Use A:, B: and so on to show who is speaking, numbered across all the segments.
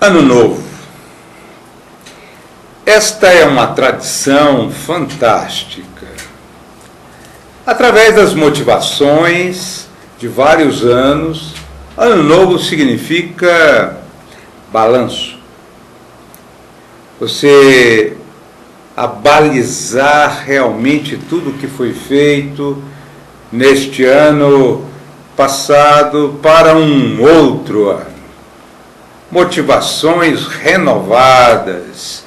A: Ano Novo. Esta é uma tradição fantástica. Através das motivações de vários anos, Ano Novo significa balanço. Você abalizar realmente tudo o que foi feito neste ano passado para um outro ano. Motivações renovadas,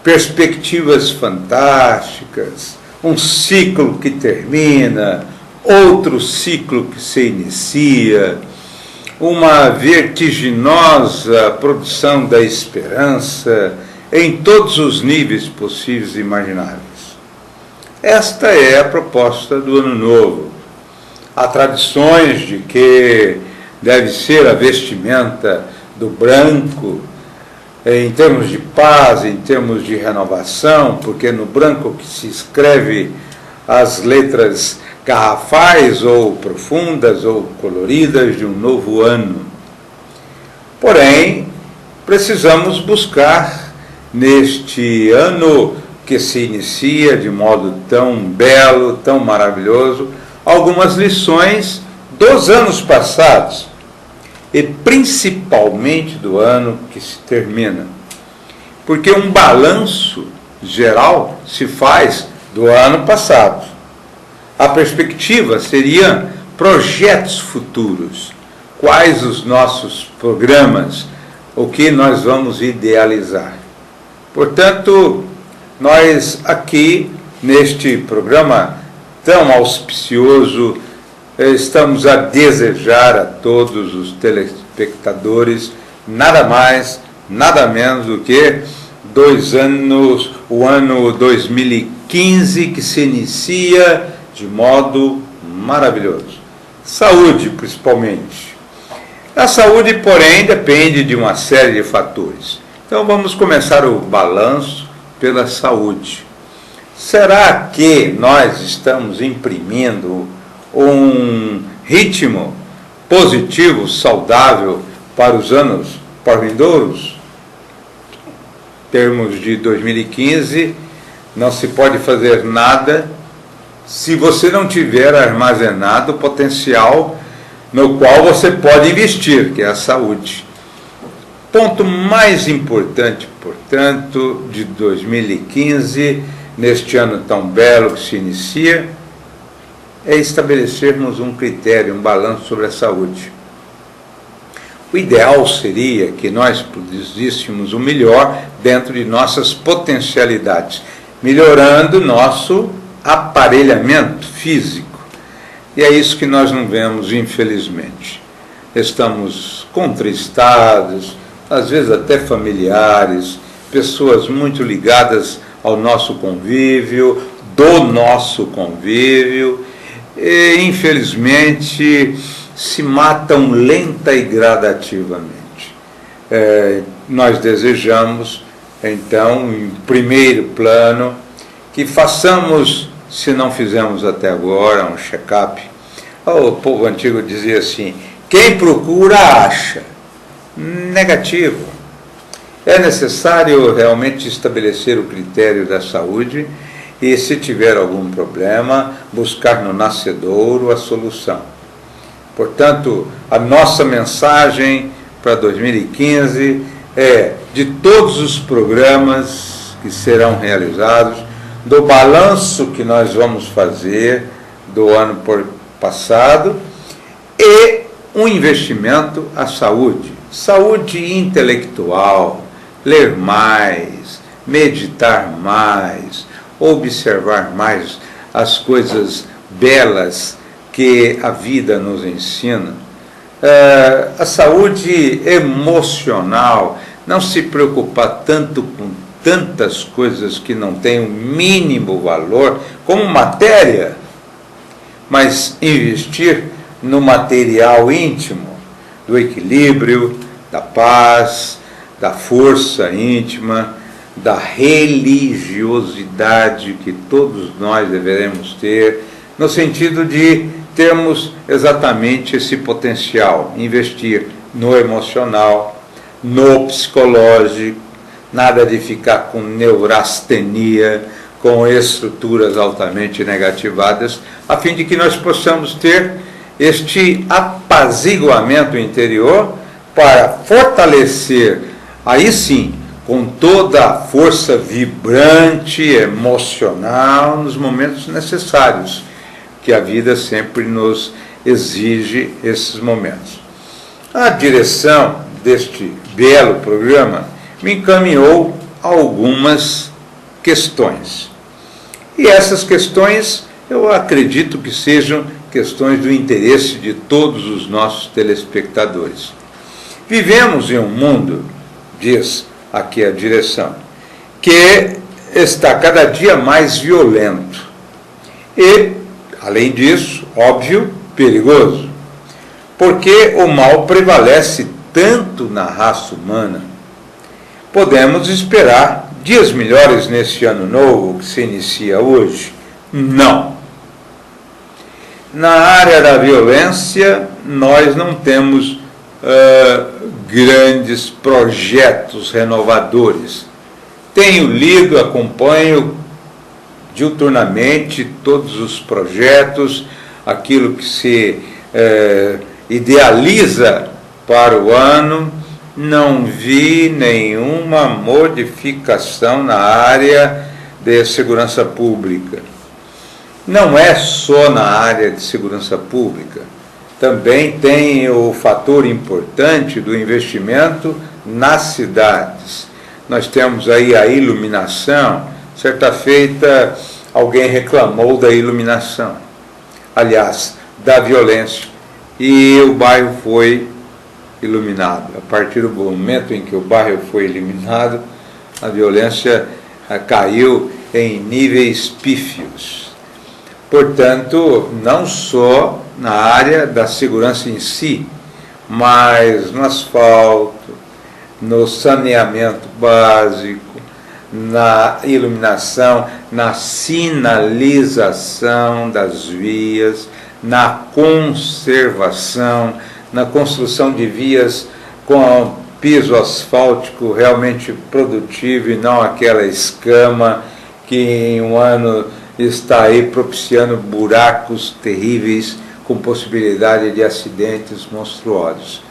A: perspectivas fantásticas, um ciclo que termina, outro ciclo que se inicia, uma vertiginosa produção da esperança em todos os níveis possíveis e imagináveis. Esta é a proposta do Ano Novo. Há tradições de que deve ser a vestimenta do branco, em termos de paz, em termos de renovação, porque no branco que se escreve as letras garrafais ou profundas ou coloridas de um novo ano. Porém, precisamos buscar neste ano que se inicia de modo tão belo, tão maravilhoso, algumas lições dos anos passados e principalmente do ano que se termina. Porque um balanço geral se faz do ano passado. A perspectiva seria projetos futuros. Quais os nossos programas, o que nós vamos idealizar. Portanto, nós aqui, neste programa tão auspicioso, estamos a desejar a todos os telespectadores nada mais, nada menos do que 2 anos, o ano 2015 que se inicia de modo maravilhoso. Saúde, principalmente. A saúde, porém, depende de uma série de fatores. Então vamos começar o balanço pela saúde. Será que nós estamos imprimindo um ritmo positivo, saudável para os anos por vindouros? Em termos de 2015, não se pode fazer nada se você não tiver armazenado o potencial no qual você pode investir, que é a saúde. Ponto mais importante, portanto, de 2015, neste ano tão belo que se inicia, é estabelecermos um critério, um balanço sobre a saúde. O ideal seria que nós produzíssemos o melhor dentro de nossas potencialidades, melhorando nosso aparelhamento físico. E é isso que nós não vemos, infelizmente. Estamos contristados, às vezes até familiares, pessoas muito ligadas ao nosso convívio, do nosso convívio, e infelizmente se matam lenta e gradativamente. Nós desejamos, então, em primeiro plano, que façamos, se não fizemos até agora, um check-up. O povo antigo dizia assim: quem procura acha. Negativo. É necessário realmente estabelecer o critério da saúde e, se tiver algum problema, buscar no nascedouro a solução. Portanto, a nossa mensagem para 2015 é de todos os programas que serão realizados, do balanço que nós vamos fazer do ano passado e um investimento à saúde. Saúde intelectual, ler mais, meditar mais, observar mais as coisas belas que a vida nos ensina. A saúde emocional, não se preocupar tanto com tantas coisas que não têm o mínimo valor, como matéria, mas investir no material íntimo, do equilíbrio, da paz, da força íntima, da religiosidade que todos nós deveremos ter, no sentido de termos exatamente esse potencial, investir no emocional, no psicológico, nada de ficar com neurastenia, com estruturas altamente negativadas, a fim de que nós possamos ter este apaziguamento interior para fortalecer, aí sim, com toda a força vibrante, emocional, nos momentos necessários, que a vida sempre nos exige esses momentos. A direção deste belo programa me encaminhou a algumas questões. E essas questões eu acredito que sejam questões do interesse de todos os nossos telespectadores. Vivemos em um mundo, diz aqui a direção, que está cada dia mais violento e, além disso, óbvio, perigoso, porque o mal prevalece tanto na raça humana. Podemos esperar dias melhores neste ano novo que se inicia hoje? Não. Na área da violência, nós não temos grandes projetos renovadores. Tenho lido, acompanho diuturnamente todos os projetos, aquilo que se idealiza para o ano. Não vi nenhuma modificação na área de segurança pública. Não é só na área de segurança pública, também tem o fator importante do investimento nas cidades. Nós temos aí a iluminação. Certa feita, alguém reclamou da iluminação, aliás, da violência, e o bairro foi iluminado. A partir do momento em que o bairro foi iluminado, a violência caiu em níveis pífios. Portanto, não só na área da segurança em si, mas no asfalto, no saneamento básico, na iluminação, na sinalização das vias, na conservação, na construção de vias com piso asfáltico realmente produtivo e não aquela escama que em um ano está aí propiciando buracos terríveis com possibilidade de acidentes monstruosos.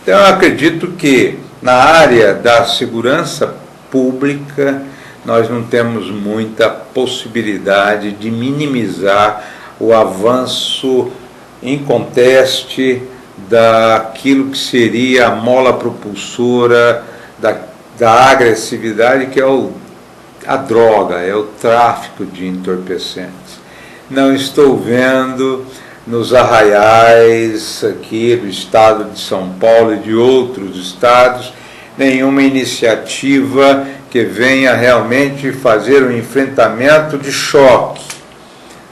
A: Então eu acredito que na área da segurança pública nós não temos muita possibilidade de minimizar o avanço inconteste daquilo que seria a mola propulsora da agressividade, que é a droga, é o tráfico de entorpecentes. Não estou vendo nos arraiais aqui do estado de São Paulo e de outros estados nenhuma iniciativa que venha realmente fazer um enfrentamento de choque,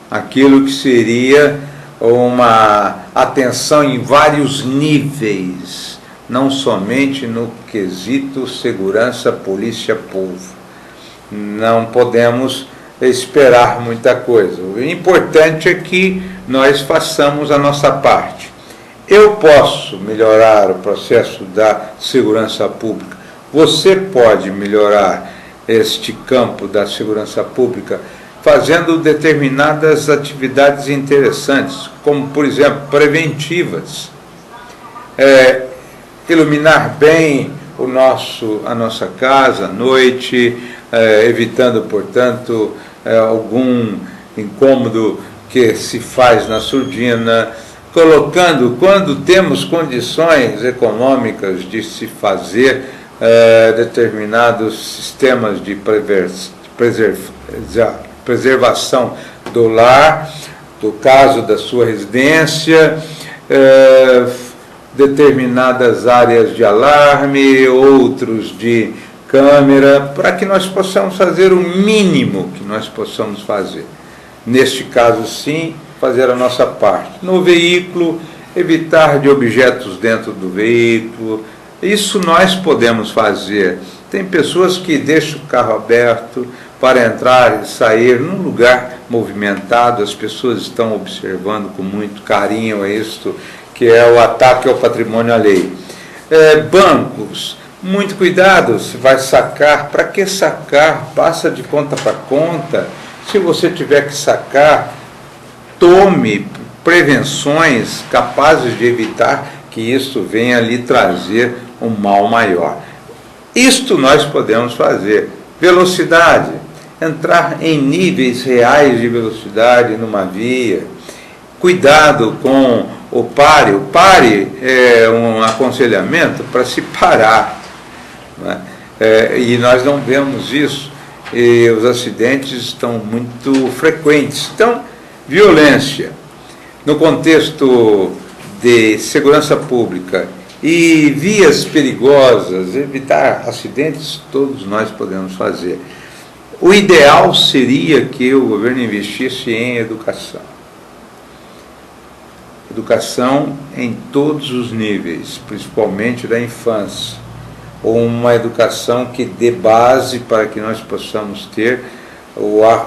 A: aquilo que seria uma atenção em vários níveis, não somente no quesito segurança, polícia, povo. Não podemos esperar muita coisa. O importante é que nós façamos a nossa parte. Eu posso melhorar o processo da segurança pública. Você pode melhorar este campo da segurança pública fazendo determinadas atividades interessantes, como, por exemplo, preventivas. Iluminar bem a nossa casa à noite, evitando, portanto, algum incômodo que se faz na surdina, colocando, quando temos condições econômicas de se fazer determinados sistemas de preservação do lar, do caso da sua residência, determinadas áreas de alarme, outros de câmera, para que nós possamos fazer o mínimo que nós possamos fazer. Neste caso, sim, fazer a nossa parte. No veículo, evitar de objetos dentro do veículo. Isso nós podemos fazer. Tem pessoas que deixam o carro aberto para entrar e sair num lugar movimentado, as pessoas estão observando com muito carinho isso, que é o ataque ao patrimônio alheio. Bancos, Muito cuidado, se vai sacar, para que sacar? Passa de conta para conta. Se você tiver que sacar, tome prevenções capazes de evitar que isso venha lhe trazer um mal maior. Isto nós podemos fazer. Velocidade, entrar em níveis reais de velocidade numa via. Cuidado com o pare. O pare é um aconselhamento para se parar. Né? E nós não vemos isso. E os acidentes estão muito frequentes. Então, violência, no contexto de segurança pública e vias perigosas, evitar acidentes, todos nós podemos fazer. O ideal seria que o governo investisse em educação. Educação em todos os níveis, principalmente da infância. Uma educação que dê base para que nós possamos ter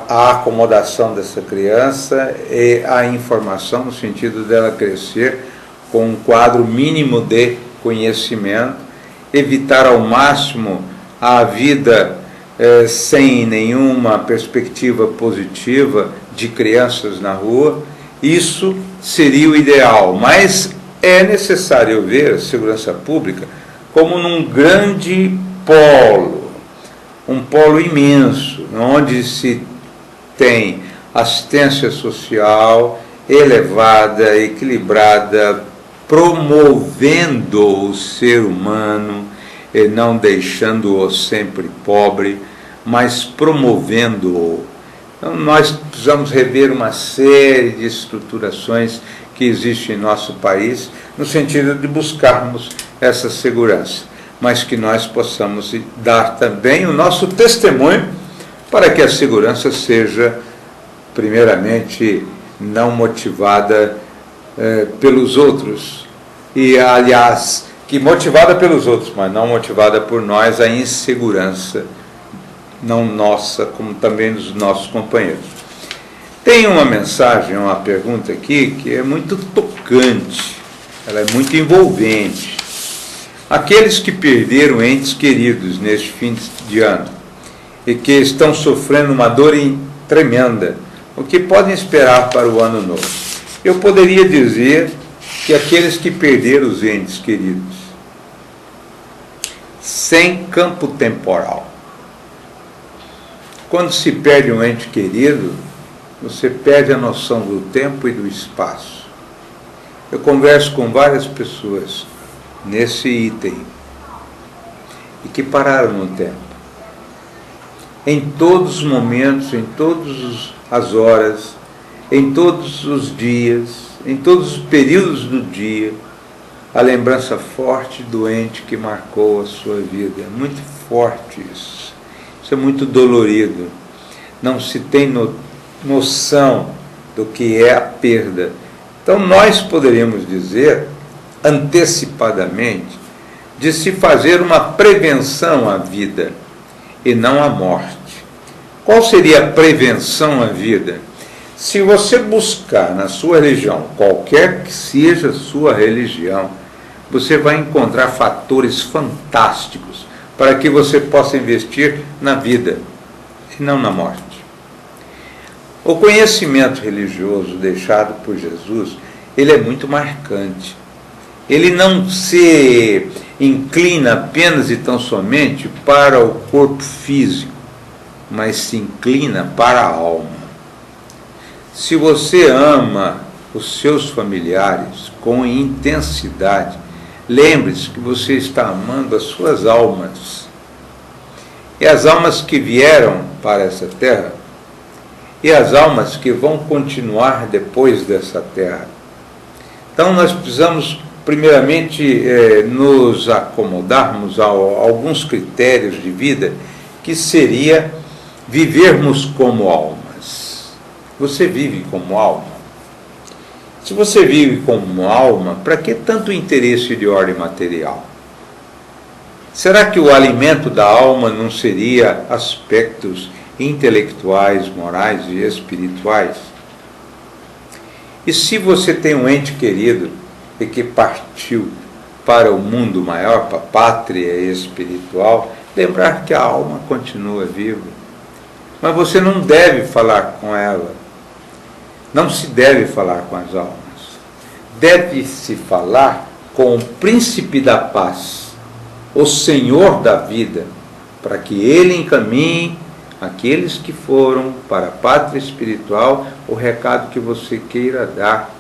A: a acomodação dessa criança e a informação no sentido dela crescer com um quadro mínimo de conhecimento, evitar ao máximo a vida sem nenhuma perspectiva positiva de crianças na rua. Isso seria o ideal, mas é necessário ver a segurança pública como num grande polo, um polo imenso, onde se tem assistência social elevada, equilibrada, promovendo o ser humano, e não deixando-o sempre pobre, mas promovendo-o. Então, nós precisamos rever uma série de estruturações que existem em nosso país, no sentido de buscarmos essa segurança, mas que nós possamos dar também o nosso testemunho para que a segurança seja, primeiramente, não motivada pelos outros, e, aliás, que motivada pelos outros, mas não motivada por nós, a insegurança, não nossa, como também dos nossos companheiros. Tem uma mensagem, uma pergunta aqui, que é muito tocante, ela é muito envolvente. Aqueles que perderam entes queridos neste fim de ano e que estão sofrendo uma dor tremenda, o que podem esperar para o ano novo? Eu poderia dizer que aqueles que perderam os entes queridos, sem campo temporal. Quando se perde um ente querido, você perde a noção do tempo e do espaço. Eu converso com várias pessoas nesse item e que pararam no tempo. Em todos os momentos, em todas as horas, em todos os dias, em todos os períodos do dia, a lembrança forte do ente que marcou a sua vida. É muito forte isso. Isso é muito dolorido. Não se tem noção do que é a perda. Então, nós poderíamos dizer, antecipadamente, de se fazer uma prevenção à vida e não à morte. Qual seria a prevenção à vida? Se você buscar na sua religião, qualquer que seja a sua religião, você vai encontrar fatores fantásticos para que você possa investir na vida e não na morte. O conhecimento religioso deixado por Jesus, ele é muito marcante. Ele não se inclina apenas e tão somente para o corpo físico, mas se inclina para a alma. Se você ama os seus familiares com intensidade, lembre-se que você está amando as suas almas. E as almas que vieram para essa terra, e as almas que vão continuar depois dessa terra. Então nós precisamos, primeiramente, nos acomodarmos a alguns critérios de vida, que seria vivermos como almas. Você vive como alma? Se você vive como alma, para que tanto interesse de ordem material? Será que o alimento da alma não seria aspectos intelectuais, morais e espirituais? E se você tem um ente querido e que partiu, para o mundo maior, para a pátria espiritual, lembrar que a alma continua viva. Mas você não deve falar com ela. Não se deve falar com as almas. Deve-se falar com o príncipe da paz, o Senhor da vida, para que ele encaminhe aqueles que foram para a pátria espiritual o recado que você queira dar.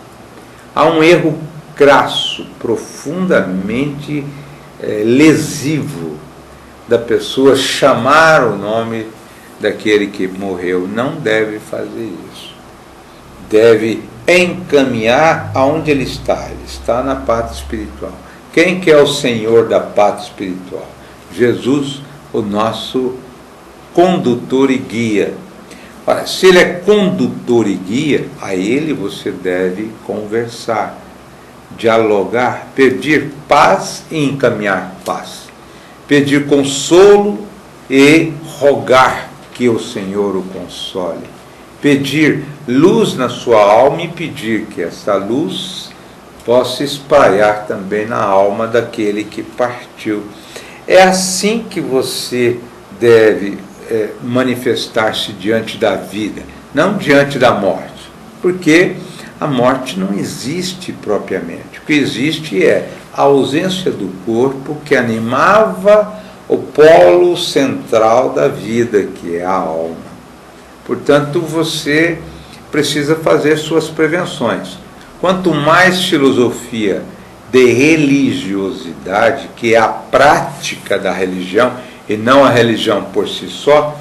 A: Há um erro crasso, profundamente lesivo, da pessoa chamar o nome daquele que morreu. Não deve fazer isso. Deve encaminhar aonde ele está. Ele está na pátria espiritual. Quem que é o Senhor da pátria espiritual? Jesus, o nosso condutor e guia. Ora, se ele é condutor e guia, a ele você deve conversar, dialogar, pedir paz e encaminhar paz, pedir consolo e rogar que o Senhor o console, pedir luz na sua alma e pedir que essa luz possa espalhar também na alma daquele que partiu. É assim que você deve manifestar-se diante da vida, não diante da morte, porque a morte não existe propriamente. O que existe é a ausência do corpo que animava o polo central da vida, que é a alma. Portanto, você precisa fazer suas prevenções. Quanto mais filosofia de religiosidade, que é a prática da religião, e não a religião por si só,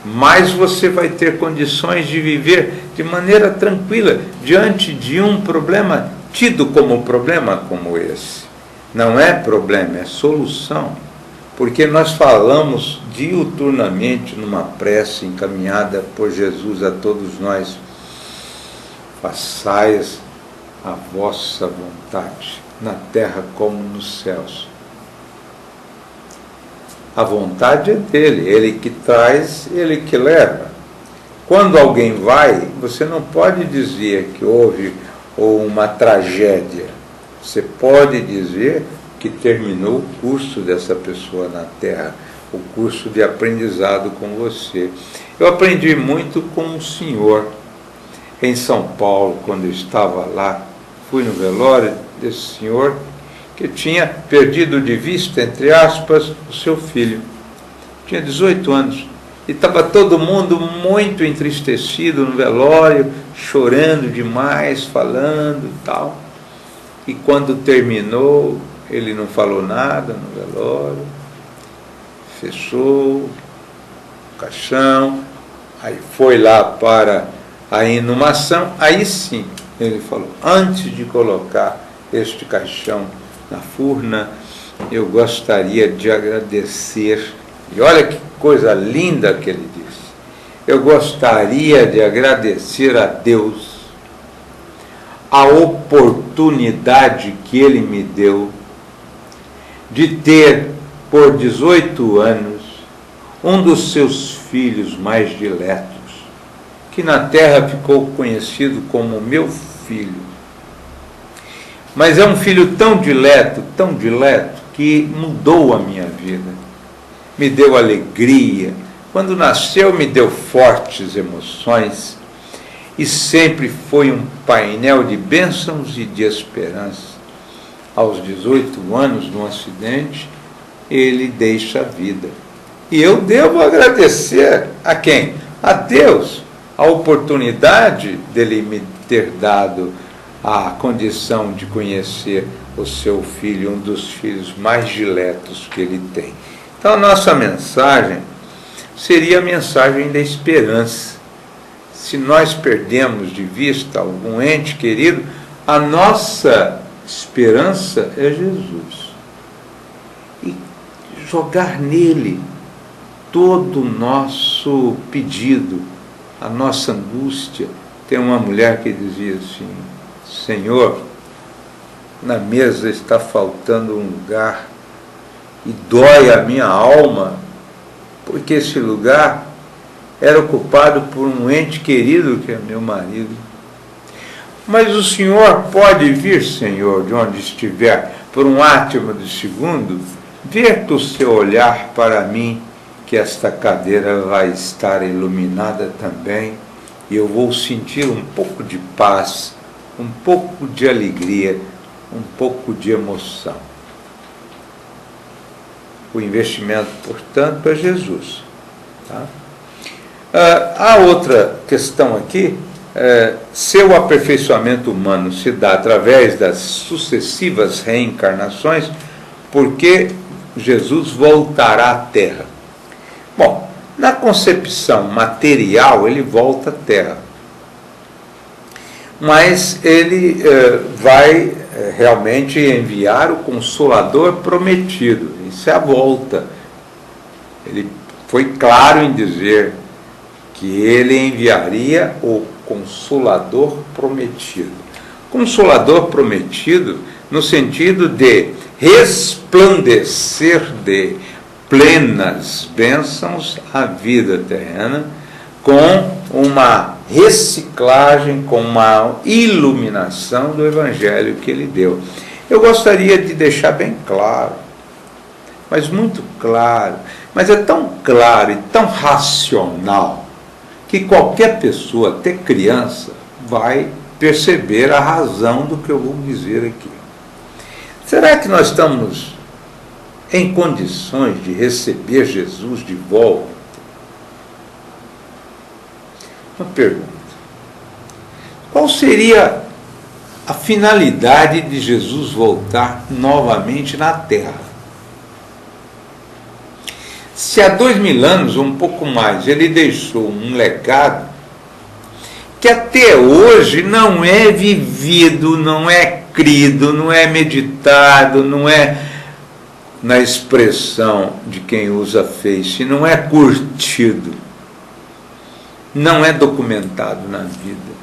A: mais você vai ter condições de viver de maneira tranquila diante de um problema tido como problema como esse. Não é problema, é solução. Porque nós falamos diuturnamente numa prece encaminhada por Jesus a todos nós: façais a vossa vontade, na terra como nos céus. A vontade é dele, ele que traz, ele que leva. Quando alguém vai, você não pode dizer que houve uma tragédia. Você pode dizer que terminou o curso dessa pessoa na Terra, o curso de aprendizado com você. Eu aprendi muito com o senhor em São Paulo, quando eu estava lá. Fui no velório desse senhor que tinha perdido de vista, entre aspas, o seu filho. Tinha 18 anos. E estava todo mundo muito entristecido no velório, chorando demais, falando e tal. E quando terminou, ele não falou nada no velório, fechou o caixão, aí foi lá para a inumação. Aí sim, ele falou: antes de colocar este caixão na furna, eu gostaria de agradecer. E olha que coisa linda que ele disse: eu gostaria de agradecer a Deus a oportunidade que ele me deu de ter, por 18 anos, um dos seus filhos mais diletos, que na terra ficou conhecido como meu filho. Mas é um filho tão dileto, que mudou a minha vida. Me deu alegria. Quando nasceu, me deu fortes emoções. E sempre foi um painel de bênçãos e de esperança. Aos 18 anos, num acidente, ele deixa a vida. E eu devo agradecer a quem? A Deus, a oportunidade dele me ter dado a condição de conhecer o seu filho, um dos filhos mais diletos que ele tem. Então, a nossa mensagem seria a mensagem da esperança. Se nós perdemos de vista algum ente querido, a nossa esperança é Jesus. E jogar nele todo o nosso pedido, a nossa angústia. Tem uma mulher que dizia assim: Senhor, na mesa está faltando um lugar e dói a minha alma, porque esse lugar era ocupado por um ente querido que é meu marido. Mas o senhor pode vir, Senhor, de onde estiver, por um átimo de segundo, verta o seu olhar para mim, que esta cadeira vai estar iluminada também, e eu vou sentir um pouco de paz, um pouco de alegria, um pouco de emoção. O investimento, portanto, é Jesus. Tá? Há outra questão aqui. Seu aperfeiçoamento humano se dá através das sucessivas reencarnações, porque Jesus voltará à Terra. Bom, na concepção material, ele volta à Terra. Mas ele vai realmente enviar o Consolador prometido. Isso é a volta. Ele foi claro em dizer que ele enviaria o Consolador prometido. Consolador prometido no sentido de resplandecer de plenas bênçãos à vida terrena, com uma reciclagem, com uma iluminação do Evangelho que ele deu. Eu gostaria de deixar bem claro, mas muito claro, mas é tão claro e tão racional, que qualquer pessoa, até criança, vai perceber a razão do que eu vou dizer aqui. Será que nós estamos em condições de receber Jesus de volta? Uma pergunta. Qual seria a finalidade de Jesus voltar novamente na Terra? Se há 2000 anos, ou um pouco mais, ele deixou um legado que até hoje não é vivido, não é crido, não é meditado, não é, na expressão de quem usa Face, não é curtido, não é documentado na vida.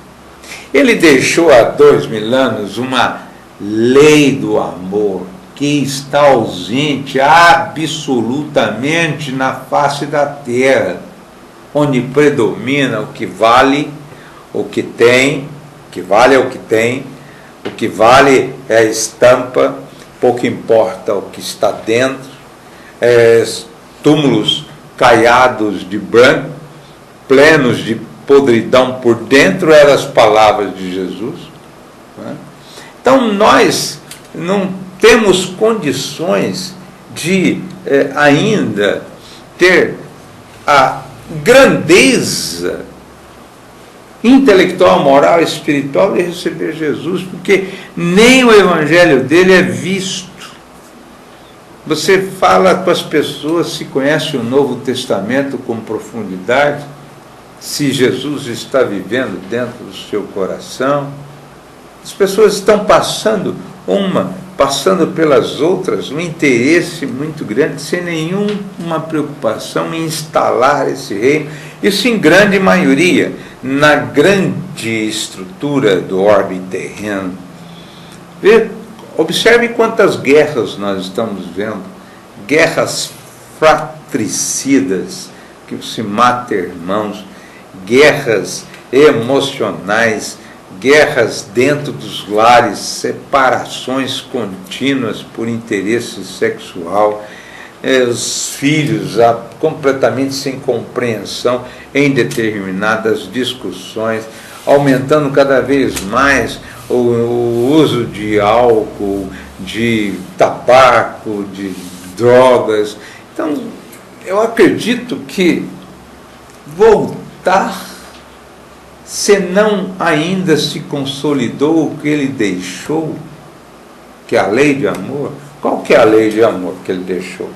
A: Ele deixou há 2000 anos uma lei do amor que está ausente absolutamente na face da terra, onde predomina o que vale, o que tem, o que vale é o que tem, o que vale é a estampa, pouco importa o que está dentro, túmulos caiados de branco, plenos de podridão por dentro, eram as palavras de Jesus. Né? Então nós não temos condições de ainda ter a grandeza intelectual, moral e espiritual de receber Jesus, porque nem o evangelho dele é visto. Você fala com as pessoas se conhece o Novo Testamento com profundidade, se Jesus está vivendo dentro do seu coração. As pessoas estão passando pelas outras, um interesse muito grande, sem nenhuma preocupação em instalar esse reino. Isso em grande maioria, na grande estrutura do orbe terreno. Observe quantas guerras nós estamos vendo, guerras fratricidas, que se matam irmãos, guerras emocionais, guerras dentro dos lares, separações contínuas por interesse sexual, os filhos completamente sem compreensão em determinadas discussões, aumentando cada vez mais o uso de álcool, de tabaco, de drogas. Então, eu acredito que voltar, se não ainda se consolidou o que ele deixou, que é a lei de amor. Qual que é a lei de amor que ele deixou?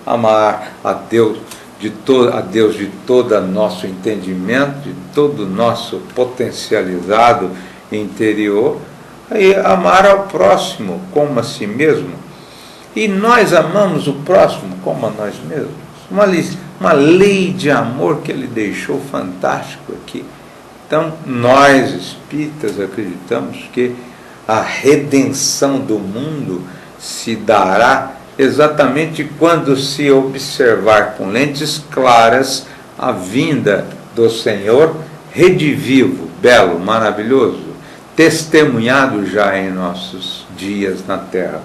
A: Amar a Deus de todo nosso entendimento, de todo nosso potencializado interior, e amar ao próximo como a si mesmo. E nós amamos o próximo como a nós mesmos. Uma lei de amor que ele deixou fantástico aqui. Então, nós espíritas acreditamos que a redenção do mundo se dará exatamente quando se observar com lentes claras a vinda do Senhor, redivivo, belo, maravilhoso, testemunhado já em nossos dias na Terra.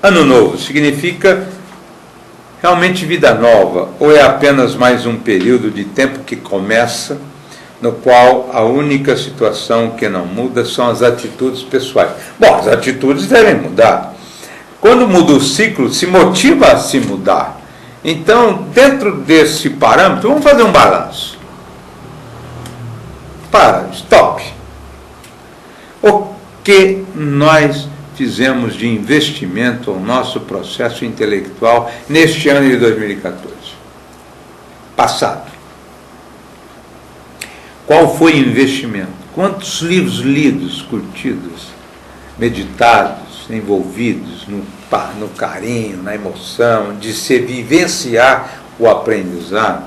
A: Ano novo significa realmente vida nova, ou é apenas mais um período de tempo que começa, no qual a única situação que não muda são as atitudes pessoais? Bom, as atitudes devem mudar. Quando muda o ciclo, se motiva a se mudar. Então, dentro desse parâmetro, vamos fazer um balanço. Stop. O que nós fizemos de investimento ao nosso processo intelectual neste ano de 2014? Passado. Qual foi o investimento? Quantos livros lidos, curtidos, meditados, envolvidos no carinho, na emoção, de se vivenciar o aprendizado?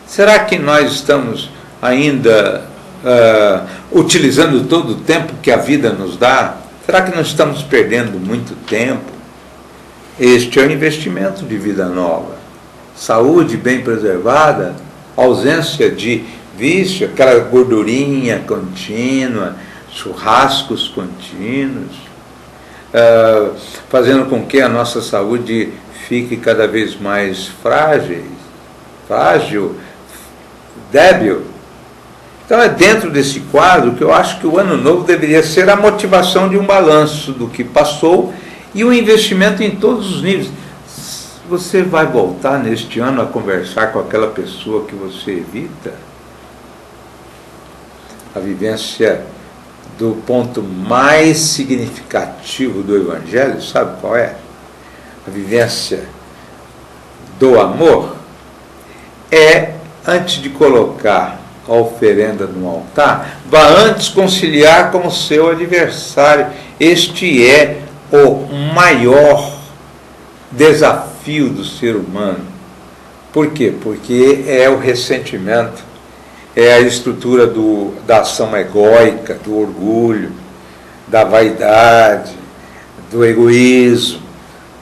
A: Será que nós estamos ainda utilizando todo o tempo que a vida nos dá? Será que nós estamos perdendo muito tempo? Este é o investimento de vida nova. Saúde bem preservada, ausência de vício, aquela gordurinha contínua, churrascos contínuos, fazendo com que a nossa saúde fique cada vez mais frágil, débil. Então é dentro desse quadro que eu acho que o ano novo deveria ser a motivação de um balanço do que passou e um investimento em todos os níveis. Você vai voltar neste ano a conversar com aquela pessoa que você evita? A vivência do ponto mais significativo do Evangelho, sabe qual é? A vivência do amor é, antes de colocar a oferenda no altar, vá antes conciliar com o seu adversário. Este é o maior desafio do ser humano. Por quê? Porque é o ressentimento, é a estrutura da ação egóica, do orgulho, da vaidade, do egoísmo.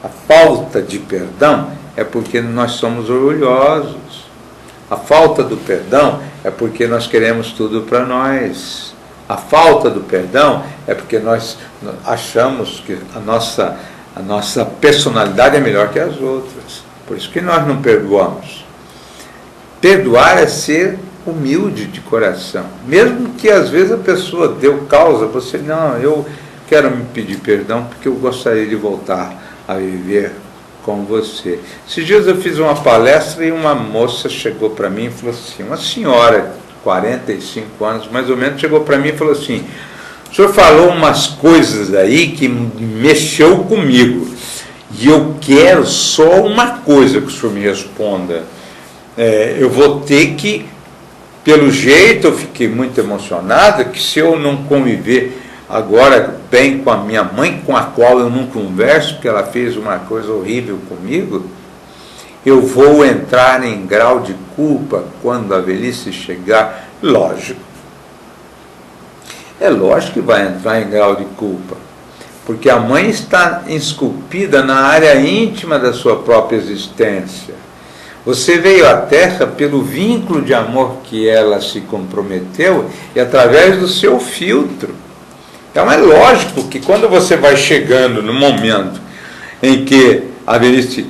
A: A falta de perdão é porque nós somos orgulhosos. A falta do perdão é porque nós queremos tudo para nós. A falta do perdão é porque nós achamos que a nossa personalidade é melhor que as outras. Por isso que nós não perdoamos. Perdoar é ser humilde de coração. Mesmo que às vezes a pessoa deu causa, você, não, eu quero me pedir perdão porque eu gostaria de voltar a viver com você. Esses dias eu fiz uma palestra e uma moça chegou para mim e falou assim, uma senhora, 45 anos mais ou menos, chegou para mim e falou assim, o senhor falou umas coisas aí que mexeu comigo, e eu quero só uma coisa que o senhor me responda. Eu vou ter que, pelo jeito, eu fiquei muito emocionada, que se eu não conviver agora bem com a minha mãe, com a qual eu não converso, porque ela fez uma coisa horrível comigo, eu vou entrar em grau de culpa quando a velhice chegar. Lógico. É lógico que vai entrar em grau de culpa, porque a mãe está esculpida na área íntima da sua própria existência. Você veio à Terra pelo vínculo de amor que ela se comprometeu e através do seu filtro. Então é lógico que quando você vai chegando no momento em que a velhice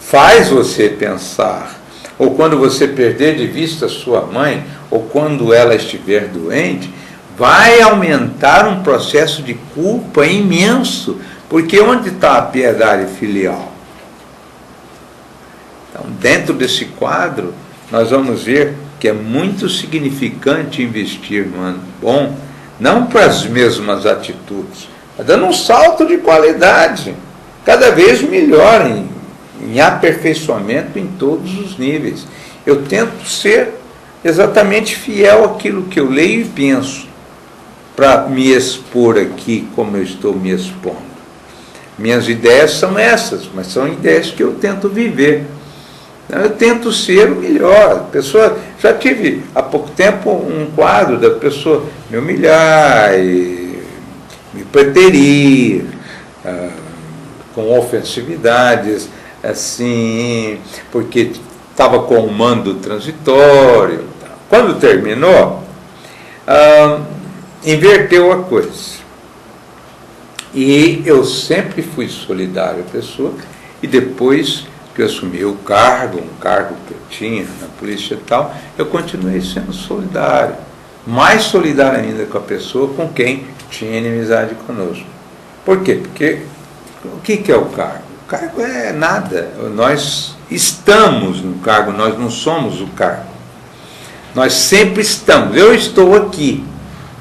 A: faz você pensar, ou quando você perder de vista sua mãe, ou quando ela estiver doente, vai aumentar um processo de culpa imenso, porque onde está a piedade filial? Então, dentro desse quadro, nós vamos ver que é muito significante investir no ano bom, não para as mesmas atitudes, mas dando um salto de qualidade, cada vez melhor, em aperfeiçoamento em todos os níveis. Eu tento ser exatamente fiel àquilo que eu leio e penso, para me expor aqui como eu estou me expondo. Minhas ideias são essas, mas são ideias que eu tento viver. Eu tento ser o melhor. A pessoa, já tive há pouco tempo um quadro da pessoa me humilhar, e me preterir, com ofensividades, assim, porque estava com um mando transitório. Quando terminou, inverteu a coisa. E eu sempre fui solidário à pessoa, e depois que eu assumi o cargo, um cargo que eu tinha na polícia e tal, eu continuei sendo solidário. Mais solidário ainda com a pessoa com quem tinha inimizade conosco. Por quê? Porque o que é o cargo? O cargo é nada. Nós estamos no cargo, nós não somos o cargo. Nós sempre estamos. Eu estou aqui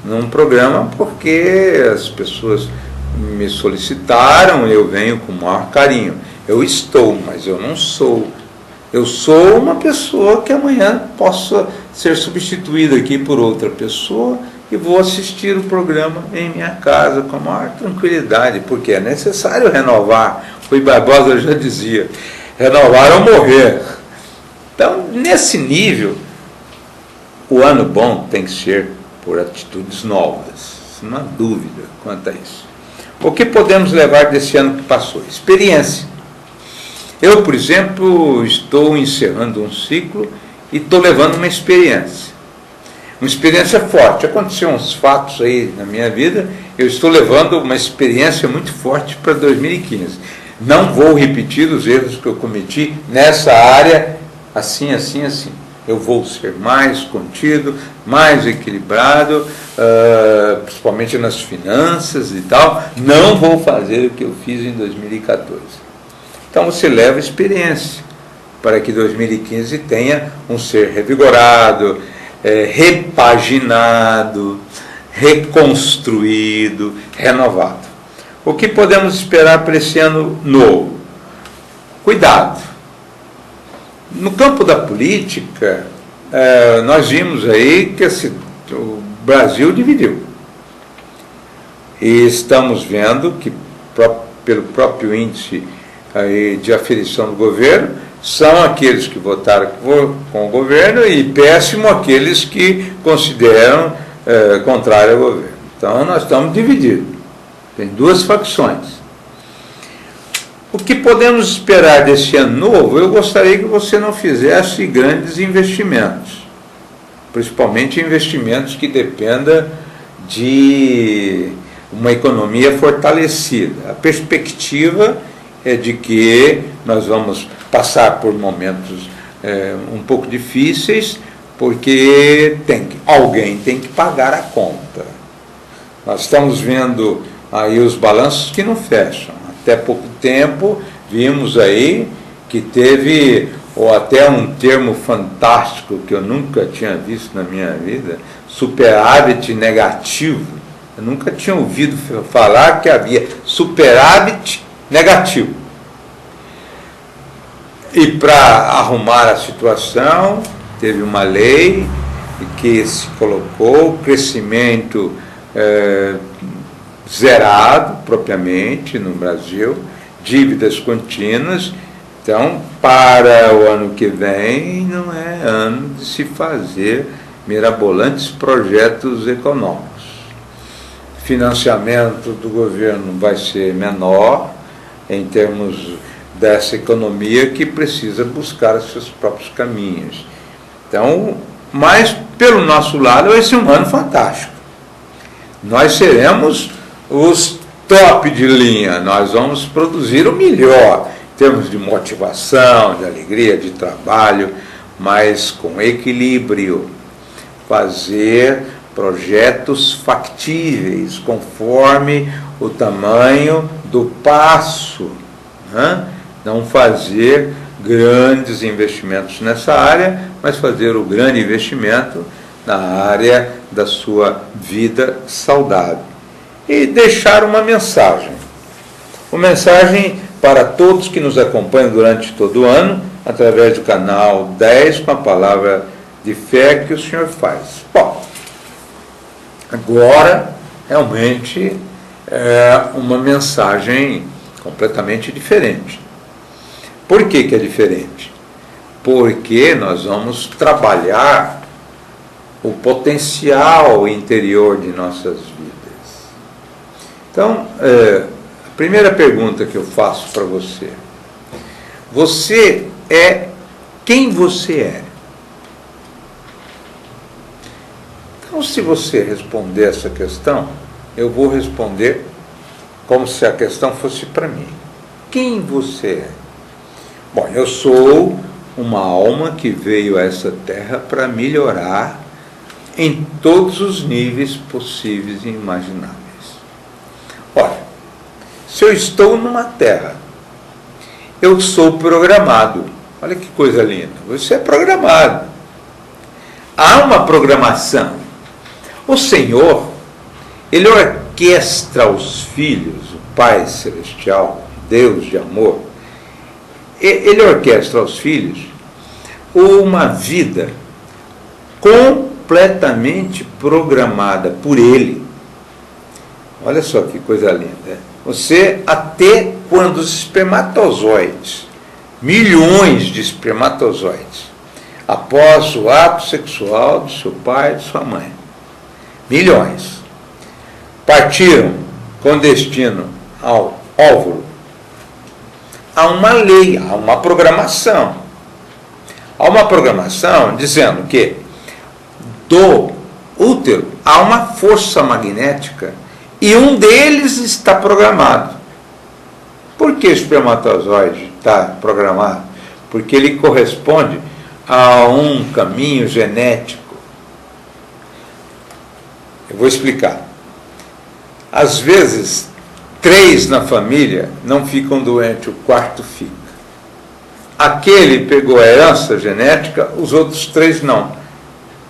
A: num programa porque as pessoas me solicitaram, eu venho com o maior carinho. Eu estou, mas eu não sou. Eu sou uma pessoa que amanhã possa ser substituída aqui por outra pessoa e vou assistir o programa em minha casa com a maior tranquilidade, porque é necessário renovar. Rui Barbosa já dizia, renovar ou morrer. Então, nesse nível, o ano bom tem que ser por atitudes novas, não há dúvida quanto a isso. O que podemos levar desse ano que passou? Experiência. Eu, por exemplo, estou encerrando um ciclo e estou levando uma experiência forte. Aconteceram uns fatos aí na minha vida, eu estou levando uma experiência muito forte para 2015. Não vou repetir os erros que eu cometi nessa área, assim. Eu vou ser mais contido, mais equilibrado, principalmente nas finanças e tal. Não vou fazer o que eu fiz em 2014. Então você leva experiência para que 2015 tenha um ser revigorado, repaginado, reconstruído, renovado. O que podemos esperar para esse ano novo? Cuidado. No campo da política, nós vimos aí que o Brasil dividiu. E estamos vendo que, pelo próprio índice aí de aferição do governo, são aqueles que votaram com o governo e péssimo aqueles que consideram contrário ao governo. Então nós estamos divididos. Tem duas facções. O que podemos esperar desse ano novo? Eu gostaria que você não fizesse grandes investimentos, principalmente investimentos que dependam de uma economia fortalecida. A perspectiva é de que nós vamos passar por momentos um pouco difíceis, porque alguém tem que pagar a conta. Nós estamos vendo aí os balanços que não fecham. Até pouco tempo vimos aí que teve, ou até um termo fantástico que eu nunca tinha visto na minha vida, superávit negativo. Eu nunca tinha ouvido falar que havia superávit negativo. E para arrumar a situação, teve uma lei que se colocou crescimento zerado propriamente no Brasil, dívidas contínuas. Então, para o ano que vem, não é ano de se fazer mirabolantes projetos econômicos. Financiamento do governo vai ser menor em termos dessa economia que precisa buscar os seus próprios caminhos. Então, mas pelo nosso lado, vai ser um ano fantástico. Nós seremos os top de linha, nós vamos produzir o melhor em termos de motivação, de alegria, de trabalho, mas com equilíbrio. Fazer projetos factíveis, conforme o tamanho do passo, né? Não fazer grandes investimentos nessa área, mas fazer o grande investimento na área da sua vida saudável. E deixar uma mensagem. Uma mensagem para todos que nos acompanham durante todo o ano, através do canal 10, com a palavra de fé que o Senhor faz. Bom, agora, realmente, é uma mensagem completamente diferente. Por que é diferente? Porque nós vamos trabalhar o potencial interior de nossas vidas. Então, a primeira pergunta que eu faço para você: você é quem você é? Então, Então, se você responder essa questão, eu vou responder como se a questão fosse para mim. Quem você é? Bom, eu sou uma alma que veio a essa terra para melhorar em todos os níveis possíveis e imagináveis. Olha, se eu estou numa terra, eu sou programado. Olha que coisa linda. Você é programado. Há uma programação. O Senhor, Ele orquestra aos filhos, o Pai Celestial, Deus de amor, Ele orquestra aos filhos uma vida completamente programada por Ele. Olha só que coisa linda. Você, até quando os espermatozoides, milhões de espermatozoides, após o ato sexual do seu pai e de sua mãe, milhões, partiram com destino ao óvulo, há uma lei, há uma programação. Há uma programação dizendo que do útero há uma força magnética e um deles está programado. Por que o espermatozoide está programado? Porque ele corresponde a um caminho genético. Eu vou explicar. Às vezes, 3 na família não ficam doentes, o 4º fica. Aquele pegou a herança genética, os outros 3 não.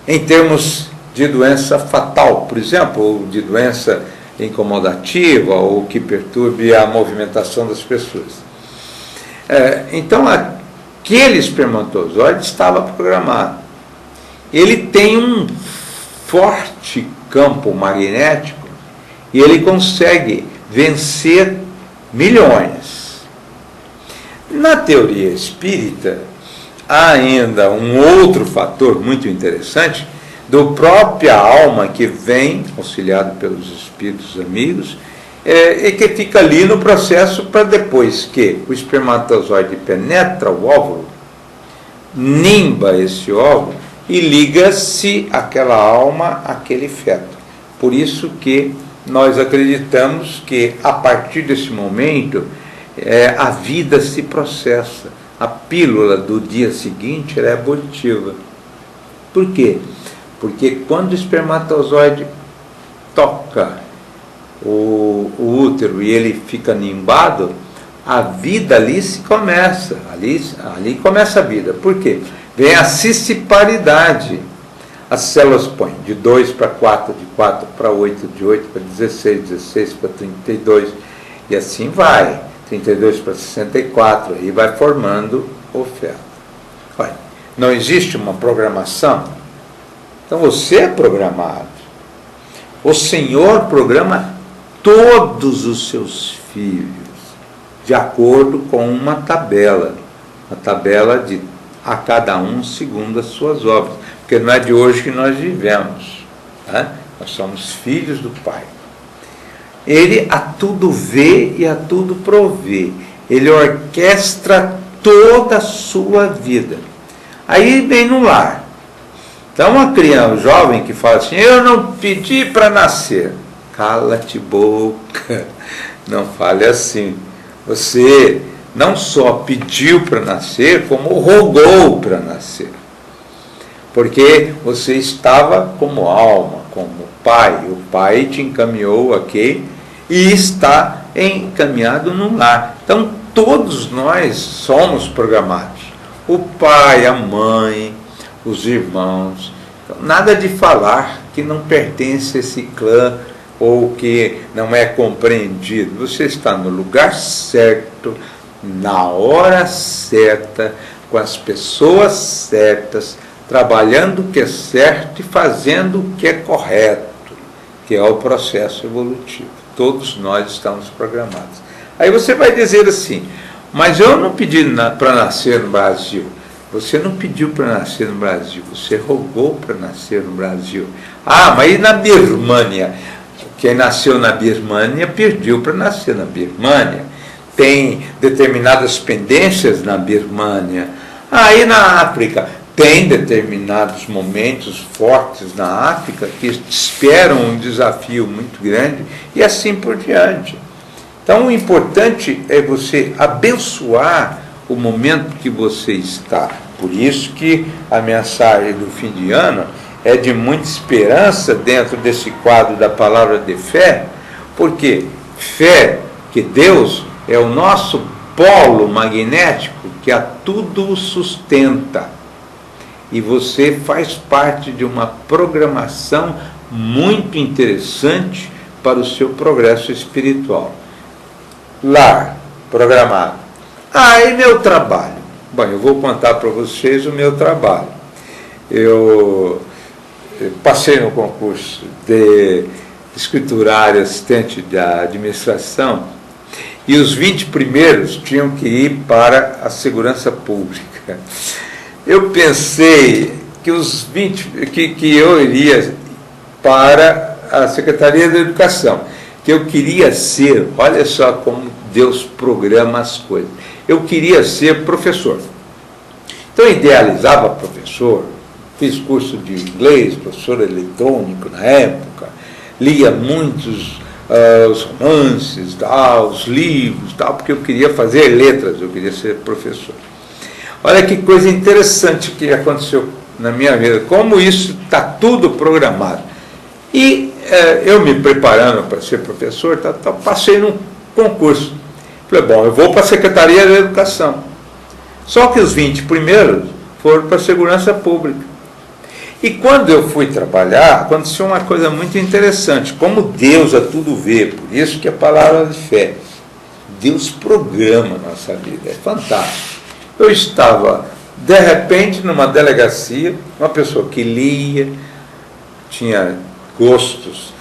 A: Em termos de doença fatal, por exemplo, ou de doença incomodativa, ou que perturbe a movimentação das pessoas. Então, aquele espermatozoide estava programado. Ele tem um forte campo magnético e ele consegue vencer milhões. Na teoria espírita, há ainda um outro fator muito interessante do própria alma que vem, auxiliado pelos espíritos amigos, e que fica ali no processo para depois que o espermatozoide penetra o óvulo, nimba esse óvulo e liga-se aquela alma àquele feto. Por isso que nós acreditamos que a partir desse momento a vida se processa. A pílula do dia seguinte ela é abortiva. Por quê? Porque quando o espermatozoide toca o útero e ele fica nimbado, a vida ali se começa. Ali começa a vida. Por quê? Vem a cisciparidade. As células põem de 2 para 4, de 4 para 8, de 8 para 16, 16 para 32, e assim vai. 32 para 64, aí vai formando o feto. Olha, não existe uma programação? Então você é programado. O Senhor programa todos os seus filhos de acordo com uma tabela de a cada um segundo as suas obras, porque não é de hoje que nós vivemos, tá? Nós somos filhos do Pai. Ele a tudo vê e a tudo provê. Ele orquestra toda a sua vida. Aí vem no lar. Então uma criança, um jovem que fala assim, eu não pedi para nascer. Cala-te boca, não fale assim. Você não só pediu para nascer, como rogou para nascer. Porque você estava como alma, como pai. O pai te encaminhou aqui e está encaminhado no lar. Então todos nós somos programados. O pai, a mãe, os irmãos. Então, nada de falar que não pertence a esse clã ou que não é compreendido. Você está no lugar certo, na hora certa, com as pessoas certas, trabalhando o que é certo e fazendo o que é correto, que é o processo evolutivo. Todos nós estamos programados. Aí você vai dizer assim, mas eu não pedi para nascer no Brasil. Você não pediu para nascer no Brasil, você rogou para nascer no Brasil. Ah, mas e na Birmânia? Quem nasceu na Birmânia pediu para nascer na Birmânia. Tem determinadas pendências na Birmânia. Aí na África, Tem determinados momentos fortes na África que esperam um desafio muito grande e assim por diante. Então, o importante é você abençoar o momento que você está. Por isso que a mensagem do fim de ano é de muita esperança dentro desse quadro da palavra de fé, porque fé que Deus é o nosso polo magnético que a tudo sustenta. E você faz parte de uma programação muito interessante para o seu progresso espiritual. Lar, programado. E meu trabalho? Bom, eu vou contar para vocês o meu trabalho. Eu passei no concurso de escriturário assistente da administração e os 20 primeiros tinham que ir para a segurança pública. Eu pensei que os 20, que eu iria para a Secretaria da Educação, que eu queria ser, olha só como Deus programa as coisas, eu queria ser professor. Então eu idealizava professor, fiz curso de inglês, professor eletrônico na época, lia muitos os romances, os livros, porque eu queria fazer letras, eu queria ser professor. Olha que coisa interessante que aconteceu na minha vida, como isso está tudo programado. E eu me preparando para ser professor, passei num concurso. Falei, bom, eu vou para a Secretaria da Educação. Só que os 20 primeiros foram para a Segurança Pública. E quando eu fui trabalhar, aconteceu uma coisa muito interessante, como Deus a tudo vê, por isso que a palavra de fé, Deus programa a nossa vida, é fantástico. Eu estava, de repente, numa delegacia, uma pessoa que lia, tinha gostos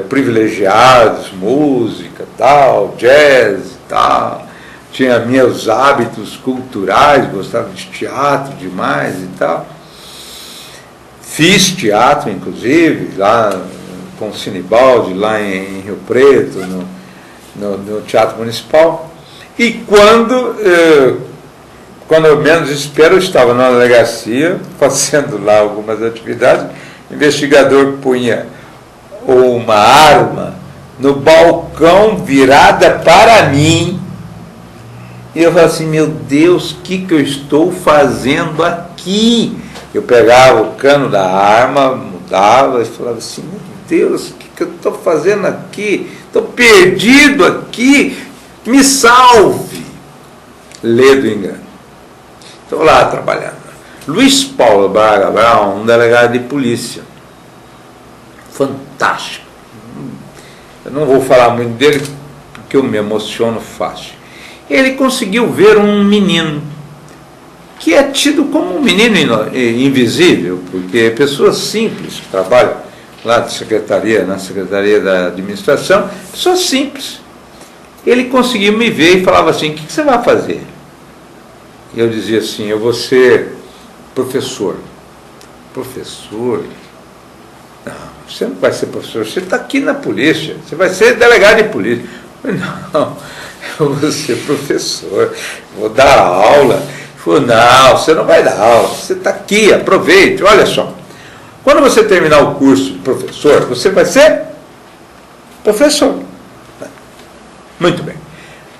A: privilegiados, música, jazz, tinha meus hábitos culturais, gostava de teatro demais e tal. Fiz teatro, inclusive, lá com o Sinibaldi, lá em Rio Preto, no Teatro Municipal. E quando eu menos espero, eu estava numa delegacia, fazendo lá algumas atividades, o investigador punha uma arma no balcão virada para mim. E eu falei assim, meu Deus, o que eu estou fazendo aqui? Eu pegava o cano da arma, mudava e falava assim, meu Deus, o que eu estou fazendo aqui? Estou perdido aqui, me salve. Lê do engano. Estou lá trabalhando. Luiz Paulo Braga Brown, um delegado de polícia. Fantástico. Eu não vou falar muito dele, porque eu me emociono fácil. Ele conseguiu ver um menino, que é tido como um menino invisível, porque pessoas simples que trabalham lá na Secretaria da Administração, pessoas simples. Ele conseguiu me ver e falava assim, o que você vai fazer? E eu dizia assim, eu vou ser professor. Professor? Não, você não vai ser professor, você está aqui na polícia, você vai ser delegado de polícia. Eu falei, não, eu vou ser professor, vou dar aula. Ele falou, não, você não vai dar aula, você está aqui, aproveite, olha só. Quando você terminar o curso de professor, você vai ser professor. Muito bem.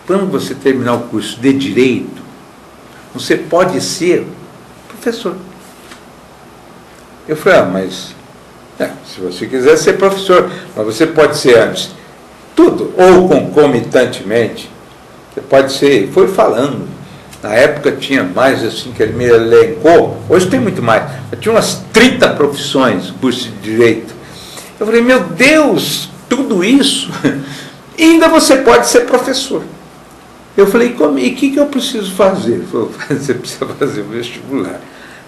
A: Quando você terminar o curso de Direito, você pode ser professor. Eu falei, mas se você quiser ser professor, mas você pode ser antes tudo, ou concomitantemente, você pode ser, foi falando. Na época tinha mais assim, que ele me elencou, hoje tem muito mais, eu tinha umas 30 profissões, curso de Direito. Eu falei, meu Deus, tudo isso, e ainda você pode ser professor. Eu falei, e o que eu preciso fazer? Ele falou, você precisa fazer o vestibular.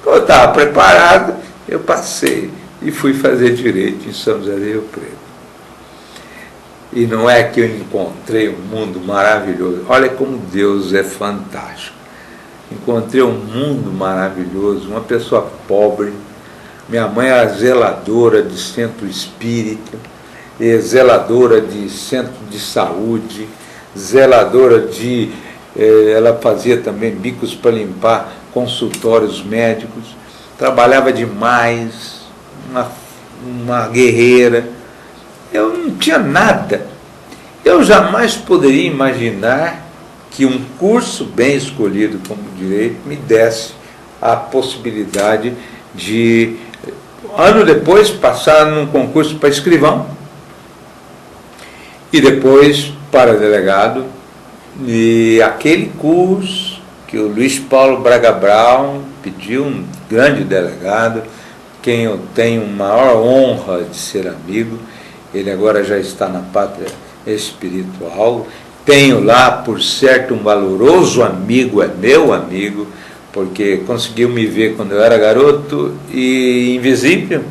A: Quando eu estava preparado, eu passei e fui fazer Direito em São José do Rio Preto. E não é que eu encontrei um mundo maravilhoso, olha como Deus é fantástico. Encontrei um mundo maravilhoso, uma pessoa pobre, minha mãe era zeladora de centro espírita, zeladora de centro de saúde, zeladora ela fazia também bicos para limpar consultórios médicos. trabalhava demais, uma guerreira. Eu não tinha nada. Eu jamais poderia imaginar que um curso bem escolhido como direito me desse a possibilidade de, ano depois, passar num concurso para escrivão e depois para delegado. E aquele curso que o Luiz Paulo Braga Brown pediu, um grande delegado, quem eu tenho maior honra de ser amigo, ele agora já está na pátria espiritual. Tenho lá, por certo, um valoroso amigo, é meu amigo, porque conseguiu me ver quando eu era garoto e invisível,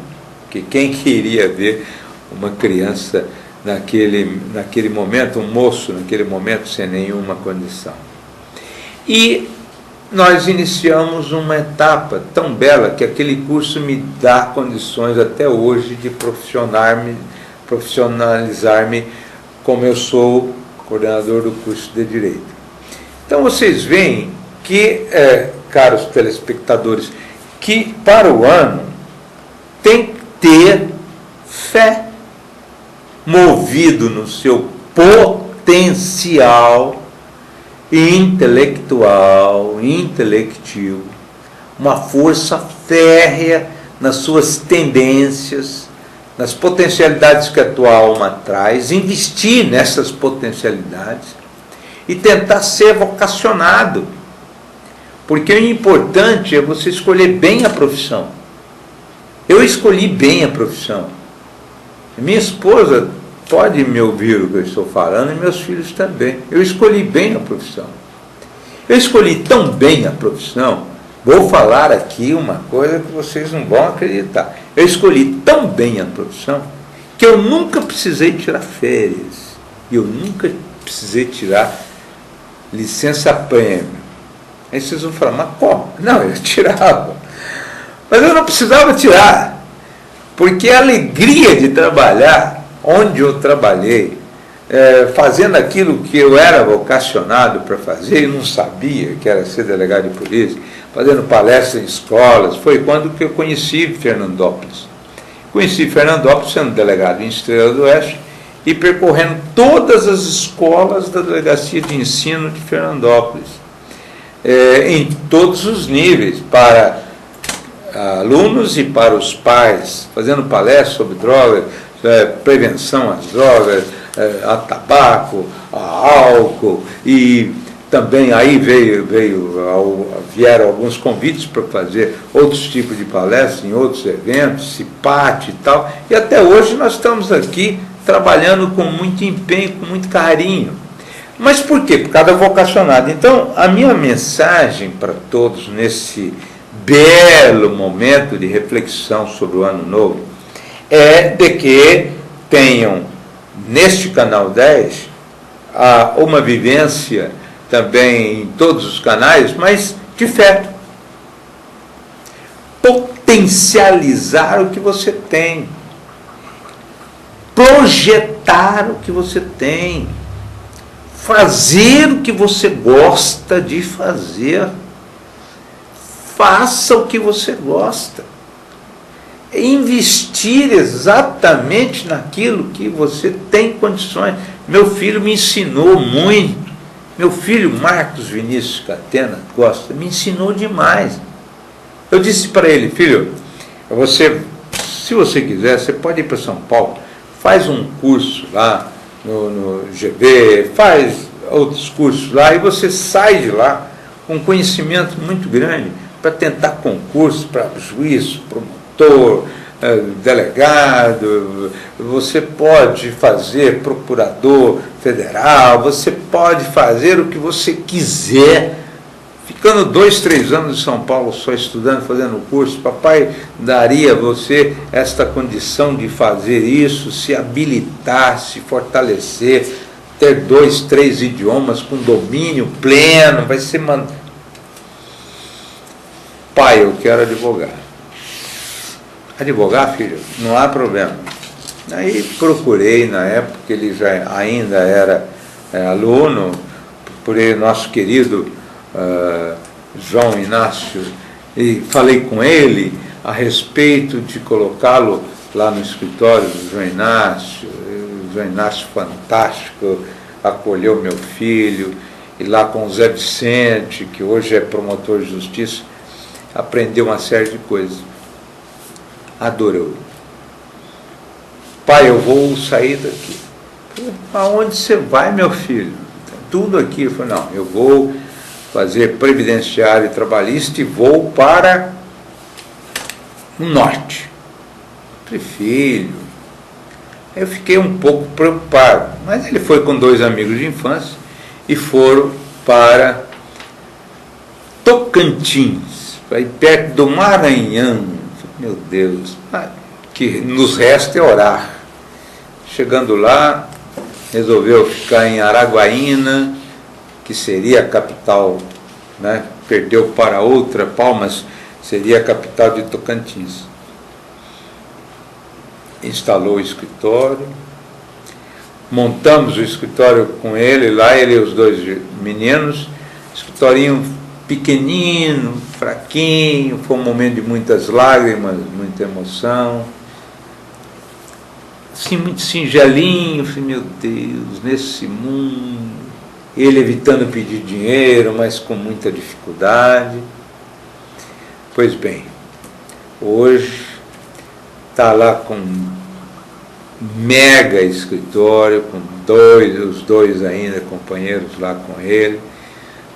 A: que quem queria ver uma criança naquele momento, um moço naquele momento sem nenhuma condição. E nós iniciamos uma etapa tão bela que aquele curso me dá condições até hoje de profissionalizar-me como eu sou coordenador do curso de Direito. Então vocês veem que, caros telespectadores, que para o ano tem que ter fé, movido no seu potencial intelectual, intelectivo, uma força férrea nas suas tendências, nas potencialidades que a tua alma traz, investir nessas potencialidades e tentar ser vocacionado, porque o importante é você escolher bem a profissão. Eu escolhi bem a profissão. Minha esposa pode me ouvir o que eu estou falando, e meus filhos também. Eu escolhi bem a profissão. Eu escolhi tão bem a profissão, vou falar aqui uma coisa que vocês não vão acreditar. Eu escolhi tão bem a profissão que eu nunca precisei tirar férias. E eu nunca precisei tirar licença-prêmio. Aí vocês vão falar, mas como? Não, eu tirava. Mas eu não precisava tirar, porque a alegria de trabalhar onde eu trabalhei, fazendo aquilo que eu era vocacionado para fazer e não sabia que era ser delegado de polícia, fazendo palestras em escolas, foi quando que eu conheci Fernandópolis. Conheci Fernandópolis sendo delegado em Estrela do Oeste e percorrendo todas as escolas da Delegacia de Ensino de Fernandópolis, em todos os níveis, para alunos e para os pais, fazendo palestras sobre drogas, prevenção às drogas, a tabaco, a álcool, e também aí vieram alguns convites para fazer outros tipos de palestras em outros eventos, CIPAT e tal, e até hoje nós estamos aqui trabalhando com muito empenho, com muito carinho. Mas por quê? Por causa da vocacionada. Então, a minha mensagem para todos nesse belo momento de reflexão sobre o Ano Novo é de que tenham neste canal 10 uma vivência também em todos os canais, mas de fé. Potencializar o que você tem, projetar o que você tem, fazer o que você gosta de fazer. Faça o que você gosta. Investir exatamente naquilo que você tem condições. Meu filho me ensinou muito. Meu filho Marcos Vinícius Catena Costa me ensinou demais. Eu disse para ele, filho, se você quiser, você pode ir para São Paulo, faz um curso lá no GV, faz outros cursos lá, e você sai de lá com conhecimento muito grande para tentar concurso para juiz, promotor, delegado, você pode fazer procurador federal, você pode fazer o que você quiser, ficando 2, 3 anos em São Paulo só estudando, fazendo o curso. Papai daria a você esta condição de fazer isso, se habilitar, se fortalecer, ter 2, 3 idiomas com domínio pleno, vai ser... Pai, eu quero advogar. Advogar, filho? Não há problema. Aí procurei, na época ele já ainda era aluno, procurei o nosso querido João Inácio e falei com ele a respeito de colocá-lo lá no escritório do João Inácio. O João Inácio fantástico, acolheu meu filho, e lá com o Zé Vicente, que hoje é promotor de justiça, aprendeu uma série de coisas. Adorou. Pai, eu vou sair daqui. Aonde você vai, meu filho? Tudo aqui. Eu falei, não, eu vou fazer previdenciário e trabalhista e vou para o norte. Eu falei, filho. Aí eu fiquei um pouco preocupado, mas ele foi com 2 amigos de infância e foram para Tocantins, aí perto do Maranhão. Meu Deus, que nos resta é orar. Chegando lá, resolveu ficar em Araguaína, que seria a capital, né? Perdeu para outra, Palmas seria a capital de Tocantins. Instalou o escritório, montamos o escritório com ele lá, ele e os 2 meninos, escritorinho pequenino, fraquinho, foi um momento de muitas lágrimas, muita emoção, assim, muito singelinho. Falei, meu Deus, nesse mundo, ele evitando pedir dinheiro, mas com muita dificuldade. Pois bem, hoje está lá com um mega escritório, com os dois ainda companheiros lá com ele.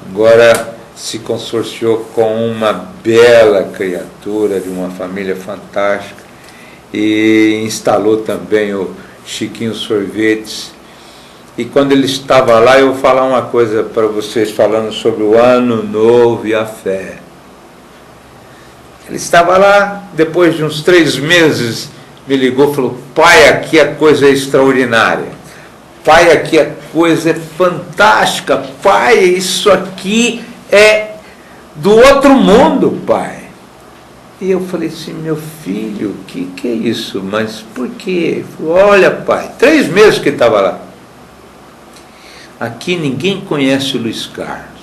A: Agora se consorciou com uma bela criatura de uma família fantástica e instalou também o Chiquinho Sorvetes. E quando ele estava lá, eu vou falar uma coisa para vocês, falando sobre o Ano Novo e a fé. Ele estava lá, depois de uns 3 meses, me ligou e falou, pai, aqui a coisa é extraordinária. Pai, aqui a coisa é fantástica. Pai, isso aqui é do outro mundo, pai. E eu falei assim, meu filho, o que é isso? Mas por quê? Ele falou, olha, pai, 3 meses que ele estava lá. Aqui ninguém conhece o Luiz Carlos.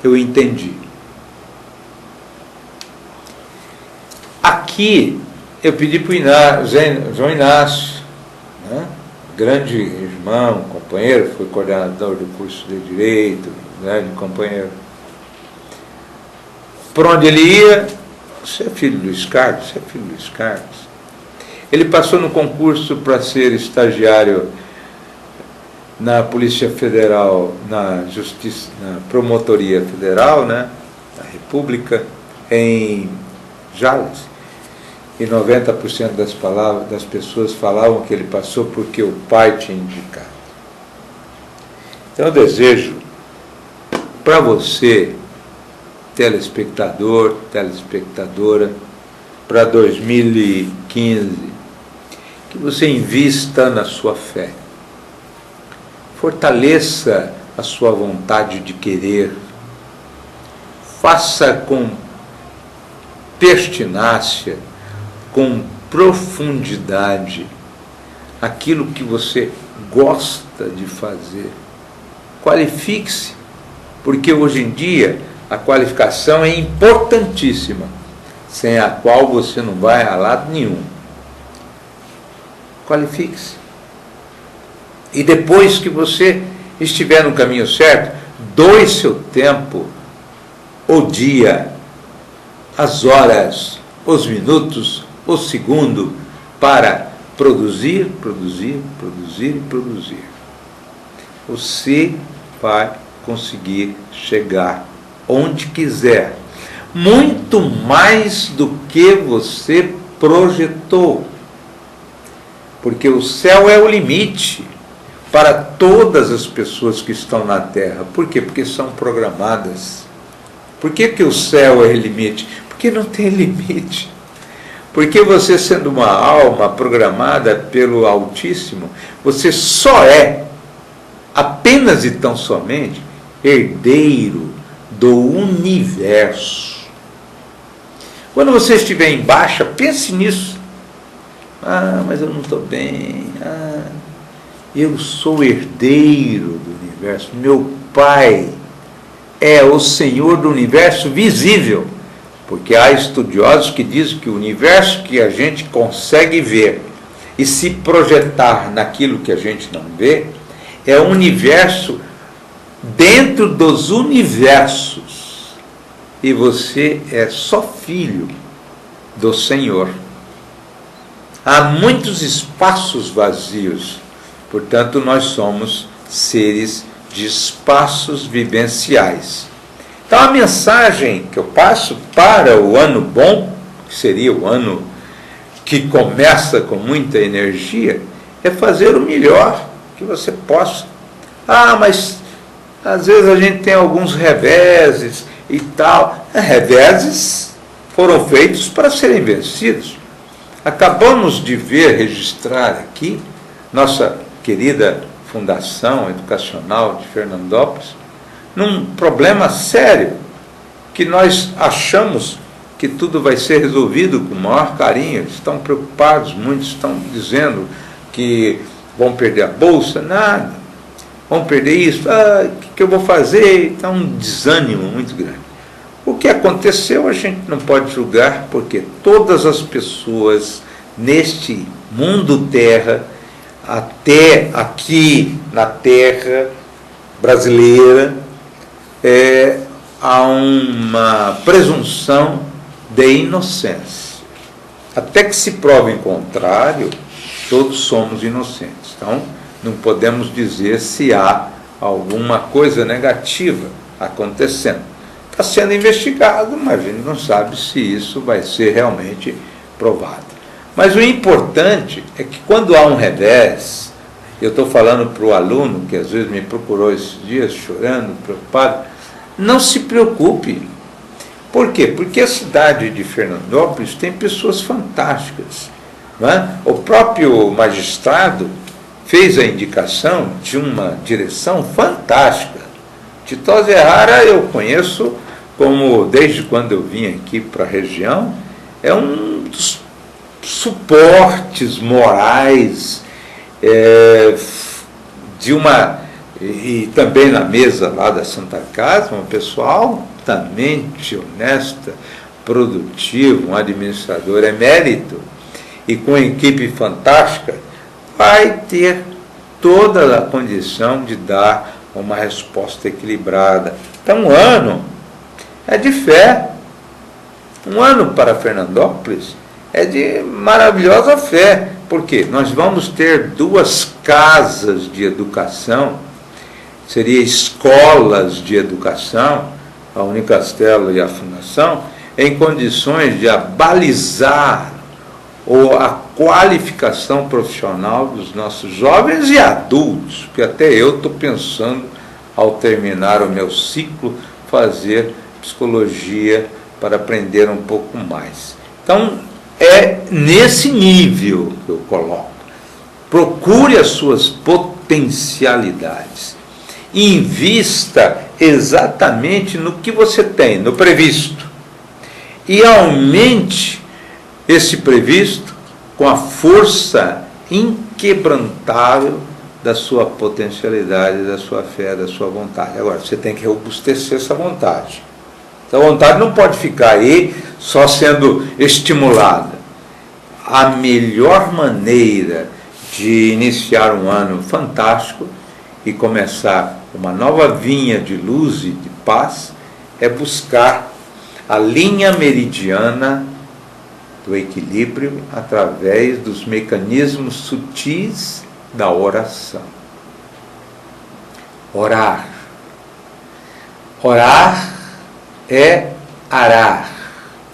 A: Eu entendi. Aqui eu pedi para o João Inácio, né? Grande irmão, companheiro, foi coordenador do curso de Direito, grande companheiro. Por onde ele ia, você é filho do Luiz Carlos? Você é filho do Luiz Carlos? Ele passou no concurso para ser estagiário na Polícia Federal, na Justiça, na Promotoria Federal, né, da República, em Jales. E 90% das pessoas falavam que ele passou porque o pai tinha indicado. Então eu desejo para você, telespectador, telespectadora, para 2015, que você invista na sua fé. Fortaleça a sua vontade de querer. Faça com pertinácia, com profundidade, aquilo que você gosta de fazer. Qualifique-se, porque hoje em dia a qualificação é importantíssima, sem a qual você não vai a lado nenhum. Qualifique-se. E depois que você estiver no caminho certo, doe seu tempo, o dia, as horas, os minutos, o segundo, para produzir, produzir, produzir e produzir. Você vai conseguir chegar onde quiser, muito mais do que você projetou, porque o céu é o limite para todas as pessoas que estão na Terra. Por quê? Porque são programadas. Por que o céu é limite? Porque não tem limite. Porque você, sendo uma alma programada pelo Altíssimo, você só é, apenas e tão somente, herdeiro do universo. Quando você estiver em baixa, pense nisso. Ah, mas eu não estou bem. Ah, eu sou herdeiro do universo. Meu pai é o Senhor do universo visível, porque há estudiosos que dizem que o universo que a gente consegue ver e se projetar naquilo que a gente não vê, é o universo dentro dos universos. E você é só filho do Senhor. Há muitos espaços vazios, portanto, nós somos seres de espaços vivenciais. Então, a mensagem que eu passo para o ano bom, que seria o ano que começa com muita energia, é fazer o melhor que você possa. Mas às vezes a gente tem alguns reveses e tal. Reveses foram feitos para serem vencidos. Acabamos de ver, registrar aqui, nossa querida Fundação Educacional de Fernandópolis, num problema sério, que nós achamos que tudo vai ser resolvido com o maior carinho. Eles estão preocupados, muitos estão dizendo que vão perder a bolsa, nada, vão perder isso, o que eu vou fazer? Está um desânimo muito grande. O que aconteceu a gente não pode julgar, porque todas as pessoas neste mundo terra, até aqui na terra brasileira, há uma presunção de inocência. Até que se prove em contrário, todos somos inocentes. Então, não podemos dizer se há alguma coisa negativa acontecendo. Está sendo investigado, mas a gente não sabe se isso vai ser realmente provado. Mas o importante é que quando há um revés, eu estou falando para o aluno que às vezes me procurou esses dias chorando, preocupado, não se preocupe. Por quê? Porque a cidade de Fernandópolis tem pessoas fantásticas. Não é? O próprio magistrado fez a indicação de uma direção fantástica. Tito Zerrara eu conheço como, desde quando eu vim aqui para a região, é um dos suportes morais de uma... E também na mesa lá da Santa Casa, uma pessoa altamente honesta, produtiva, um administrador emérito, e com uma equipe fantástica, vai ter toda a condição de dar uma resposta equilibrada. Então, um ano é de fé. Um ano para Fernandópolis é de maravilhosa fé. Por quê? Nós vamos ter 2 casas de educação, seria escolas de educação, a Unicastelo e a Fundação, em condições de abalizar ou a qualificação profissional dos nossos jovens e adultos, porque até eu estou pensando, ao terminar o meu ciclo, fazer psicologia para aprender um pouco mais. Então, é nesse nível que eu coloco. Procure as suas potencialidades. Invista exatamente no que você tem, no previsto. E aumente esse previsto com a força inquebrantável da sua potencialidade, da sua fé, da sua vontade. Agora, você tem que robustecer essa vontade. Essa vontade não pode ficar aí só sendo estimulada. A melhor maneira de iniciar um ano fantástico e começar uma nova vinha de luz e de paz é buscar a linha meridiana do equilíbrio através dos mecanismos sutis da oração. Orar. Orar é arar,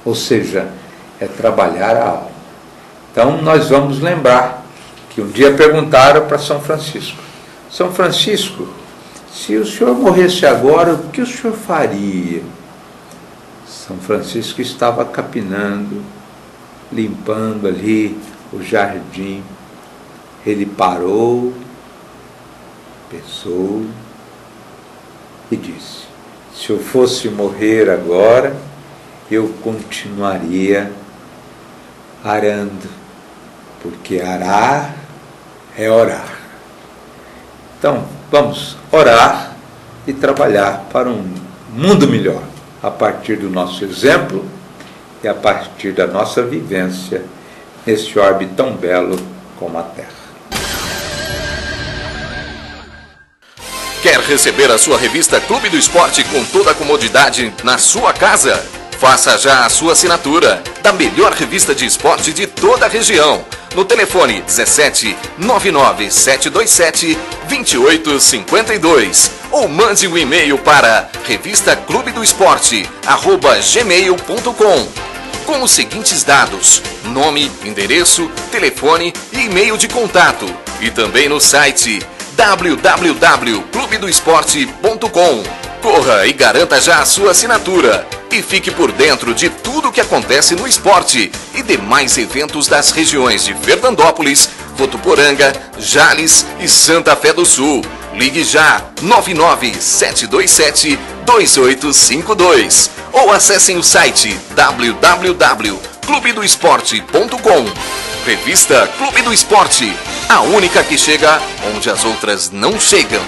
A: ou seja, é trabalhar a alma. Então, nós vamos lembrar que um dia perguntaram para São Francisco: São Francisco, se o senhor morresse agora, o que o senhor faria? São Francisco estava capinando, limpando ali o jardim. Ele parou, pensou e disse: se eu fosse morrer agora, eu continuaria arando, porque arar é orar. Então, vamos orar e trabalhar para um mundo melhor, a partir do nosso exemplo e a partir da nossa vivência nesse orbe tão belo como a Terra.
B: Quer receber a sua revista Clube do Esporte com toda a comodidade na sua casa? Faça já a sua assinatura da melhor revista de esporte de toda a região. No telefone 17 99 727 2852 ou mande um e-mail para revistaclubedoesporte@gmail.com com os seguintes dados: nome, endereço, telefone e e-mail de contato, e também no site www.clubedoesporte.com. Corra e garanta já a sua assinatura e fique por dentro de tudo o que acontece no esporte e demais eventos das regiões de Fernandópolis, Votuporanga, Jales e Santa Fé do Sul. Ligue já 99-727-2852 ou acessem o site www.clubedoesporte.com. Revista Clube do Esporte, a única que chega onde as outras não chegam.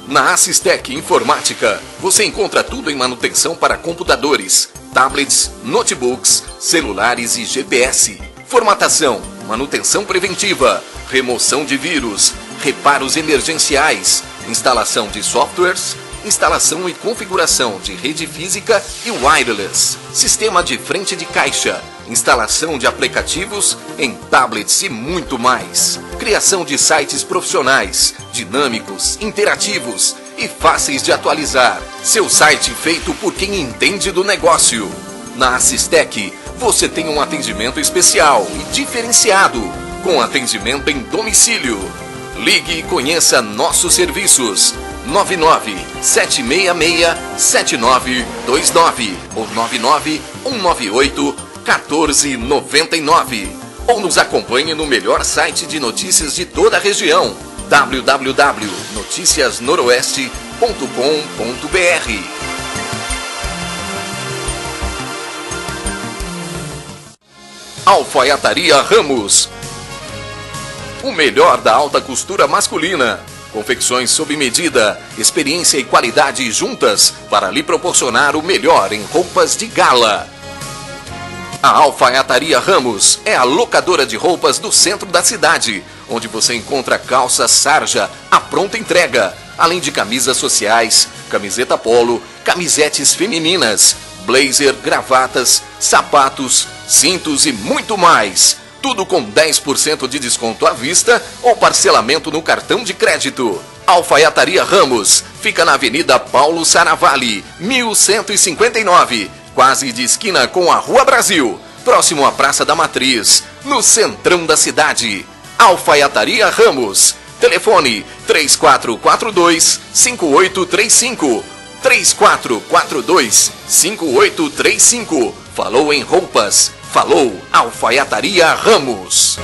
B: Na Assistec Informática, você encontra tudo em manutenção para computadores, tablets, notebooks, celulares e GPS. Formatação, manutenção preventiva, remoção de vírus, reparos emergenciais, instalação de softwares, instalação e configuração de rede física e wireless, sistema de frente de caixa, instalação de aplicativos em tablets e muito mais. Criação de sites profissionais, dinâmicos, interativos e fáceis de atualizar. Seu site feito por quem entende do negócio. Na Assistec, você tem um atendimento especial e diferenciado, com atendimento em domicílio. Ligue e conheça nossos serviços. 99-766-7929 ou 99-198-1499. Ou nos acompanhe no melhor site de notícias de toda a região, www.noticiasnoroeste.com.br. Alfaiataria Ramos, o melhor da alta costura masculina. Confecções sob medida, experiência e qualidade juntas para lhe proporcionar o melhor em roupas de gala. A Alfaiataria Ramos é a locadora de roupas do centro da cidade, onde você encontra calça sarja à pronta entrega, além de camisas sociais, camiseta polo, camisetes femininas, blazer, gravatas, sapatos, cintos e muito mais. Tudo com 10% de desconto à vista ou parcelamento no cartão de crédito. Alfaiataria Ramos fica na Avenida Paulo Saravalli, 1159, quase de esquina com a Rua Brasil, próximo à Praça da Matriz, no centrão da cidade. Alfaiataria Ramos. Telefone 3442-5835. 3442-5835. Falou em roupas. Falou Alfaiataria Ramos.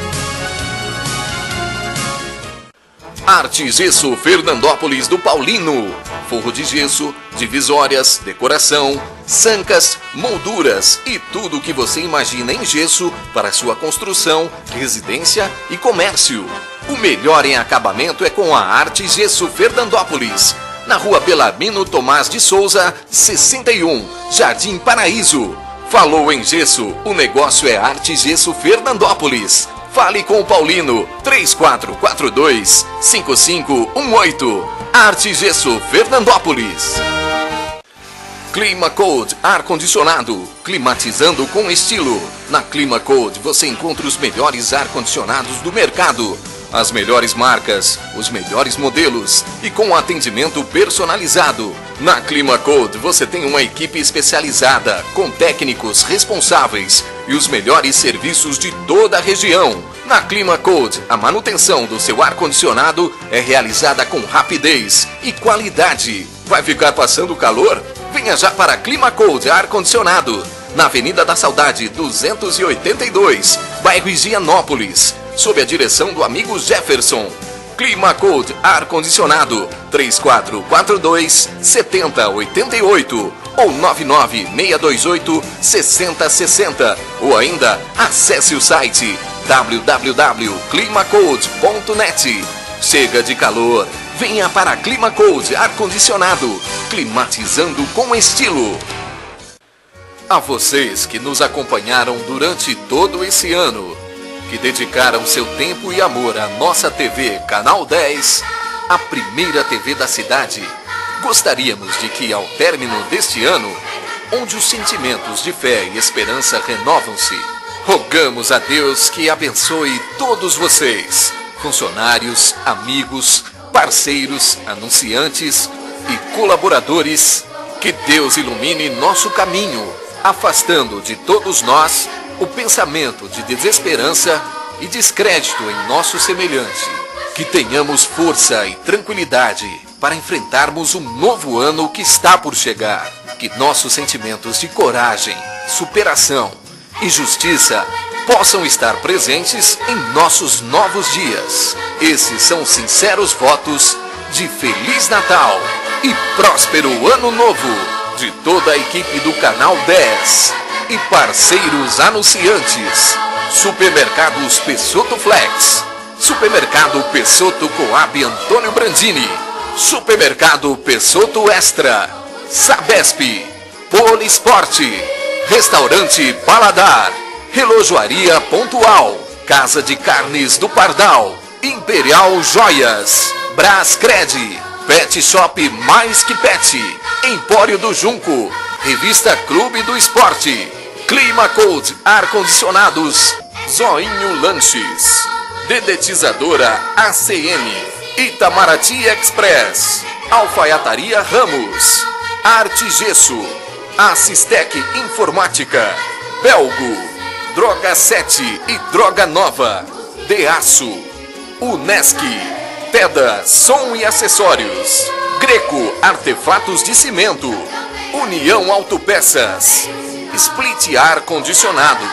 B: Arte Gesso Fernandópolis do Paulino. Forro de gesso, divisórias, decoração, sancas, molduras e tudo o que você imagina em gesso para sua construção, residência e comércio. O melhor em acabamento é com a Arte Gesso Fernandópolis. Na Rua Belarmino Tomás de Souza, 61, Jardim Paraíso. Falou em gesso, o negócio é Arte Gesso Fernandópolis. Fale com o Paulino, 3442-5518. Arte Gesso Fernandópolis. Clima Code ar-condicionado, climatizando com estilo. Na Clima Code você encontra os melhores ar-condicionados do mercado. As melhores marcas, os melhores modelos e com atendimento personalizado. Na Clima Code você tem uma equipe especializada, com técnicos responsáveis e os melhores serviços de toda a região. Na Clima Code, a manutenção do seu ar-condicionado é realizada com rapidez e qualidade. Vai ficar passando calor? Venha já para Clima Code ar-condicionado, na Avenida da Saudade 282, bairro Higienópolis, sob a direção do amigo Jefferson. Clima Code ar-condicionado 3442-7088 ou 99628-6060 ou ainda acesse o site www.climacode.net. Chega de calor, venha para Clima Code ar-condicionado. climatizando com estilo. A vocês que nos acompanharam durante todo esse ano, que dedicaram seu tempo e amor à nossa TV Canal 10, a primeira TV da cidade, gostaríamos de que, ao término deste ano, onde os sentimentos de fé e esperança renovam-se, rogamos a Deus que abençoe todos vocês, funcionários, amigos, parceiros, anunciantes e colaboradores, que Deus ilumine nosso caminho, afastando de todos nós o pensamento de desesperança e descrédito em nosso semelhante. Que tenhamos força e tranquilidade para enfrentarmos um novo ano que está por chegar. Que nossos sentimentos de coragem, superação e justiça possam estar presentes em nossos novos dias. Esses são sinceros votos de Feliz Natal e próspero Ano Novo de toda a equipe do Canal 10 e parceiros anunciantes. Supermercados Pessotto Flex, Supermercado Pessotto Coab Antônio Brandini, Supermercado Pessotto Extra, Sabesp, Polisporte, Restaurante Paladar, Relojoaria Pontual, Casa de Carnes do Pardal, Imperial Joias, Brascred, Pet Shop Mais Que Pet, Empório do Junco, Revista Clube do Esporte, Clima Code Ar-Condicionados, Zoinho Lanches, Dedetizadora ACM, Itamaraty Express, Alfaiataria Ramos, Arte Gesso, Assistec Informática, Belgo, Droga 7 e Droga Nova, De Aço, Unesc, Teda Som e Acessórios, Greco Artefatos de Cimento, União Autopeças, Split Ar Condicionado,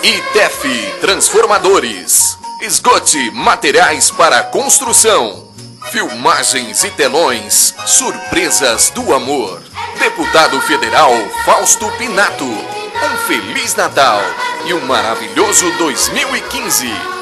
B: ITEF Transformadores, Esgote Materiais para Construção, Filmagens e Telões, Surpresas do Amor. Deputado Federal Fausto Pinato, um Feliz Natal e um maravilhoso 2015.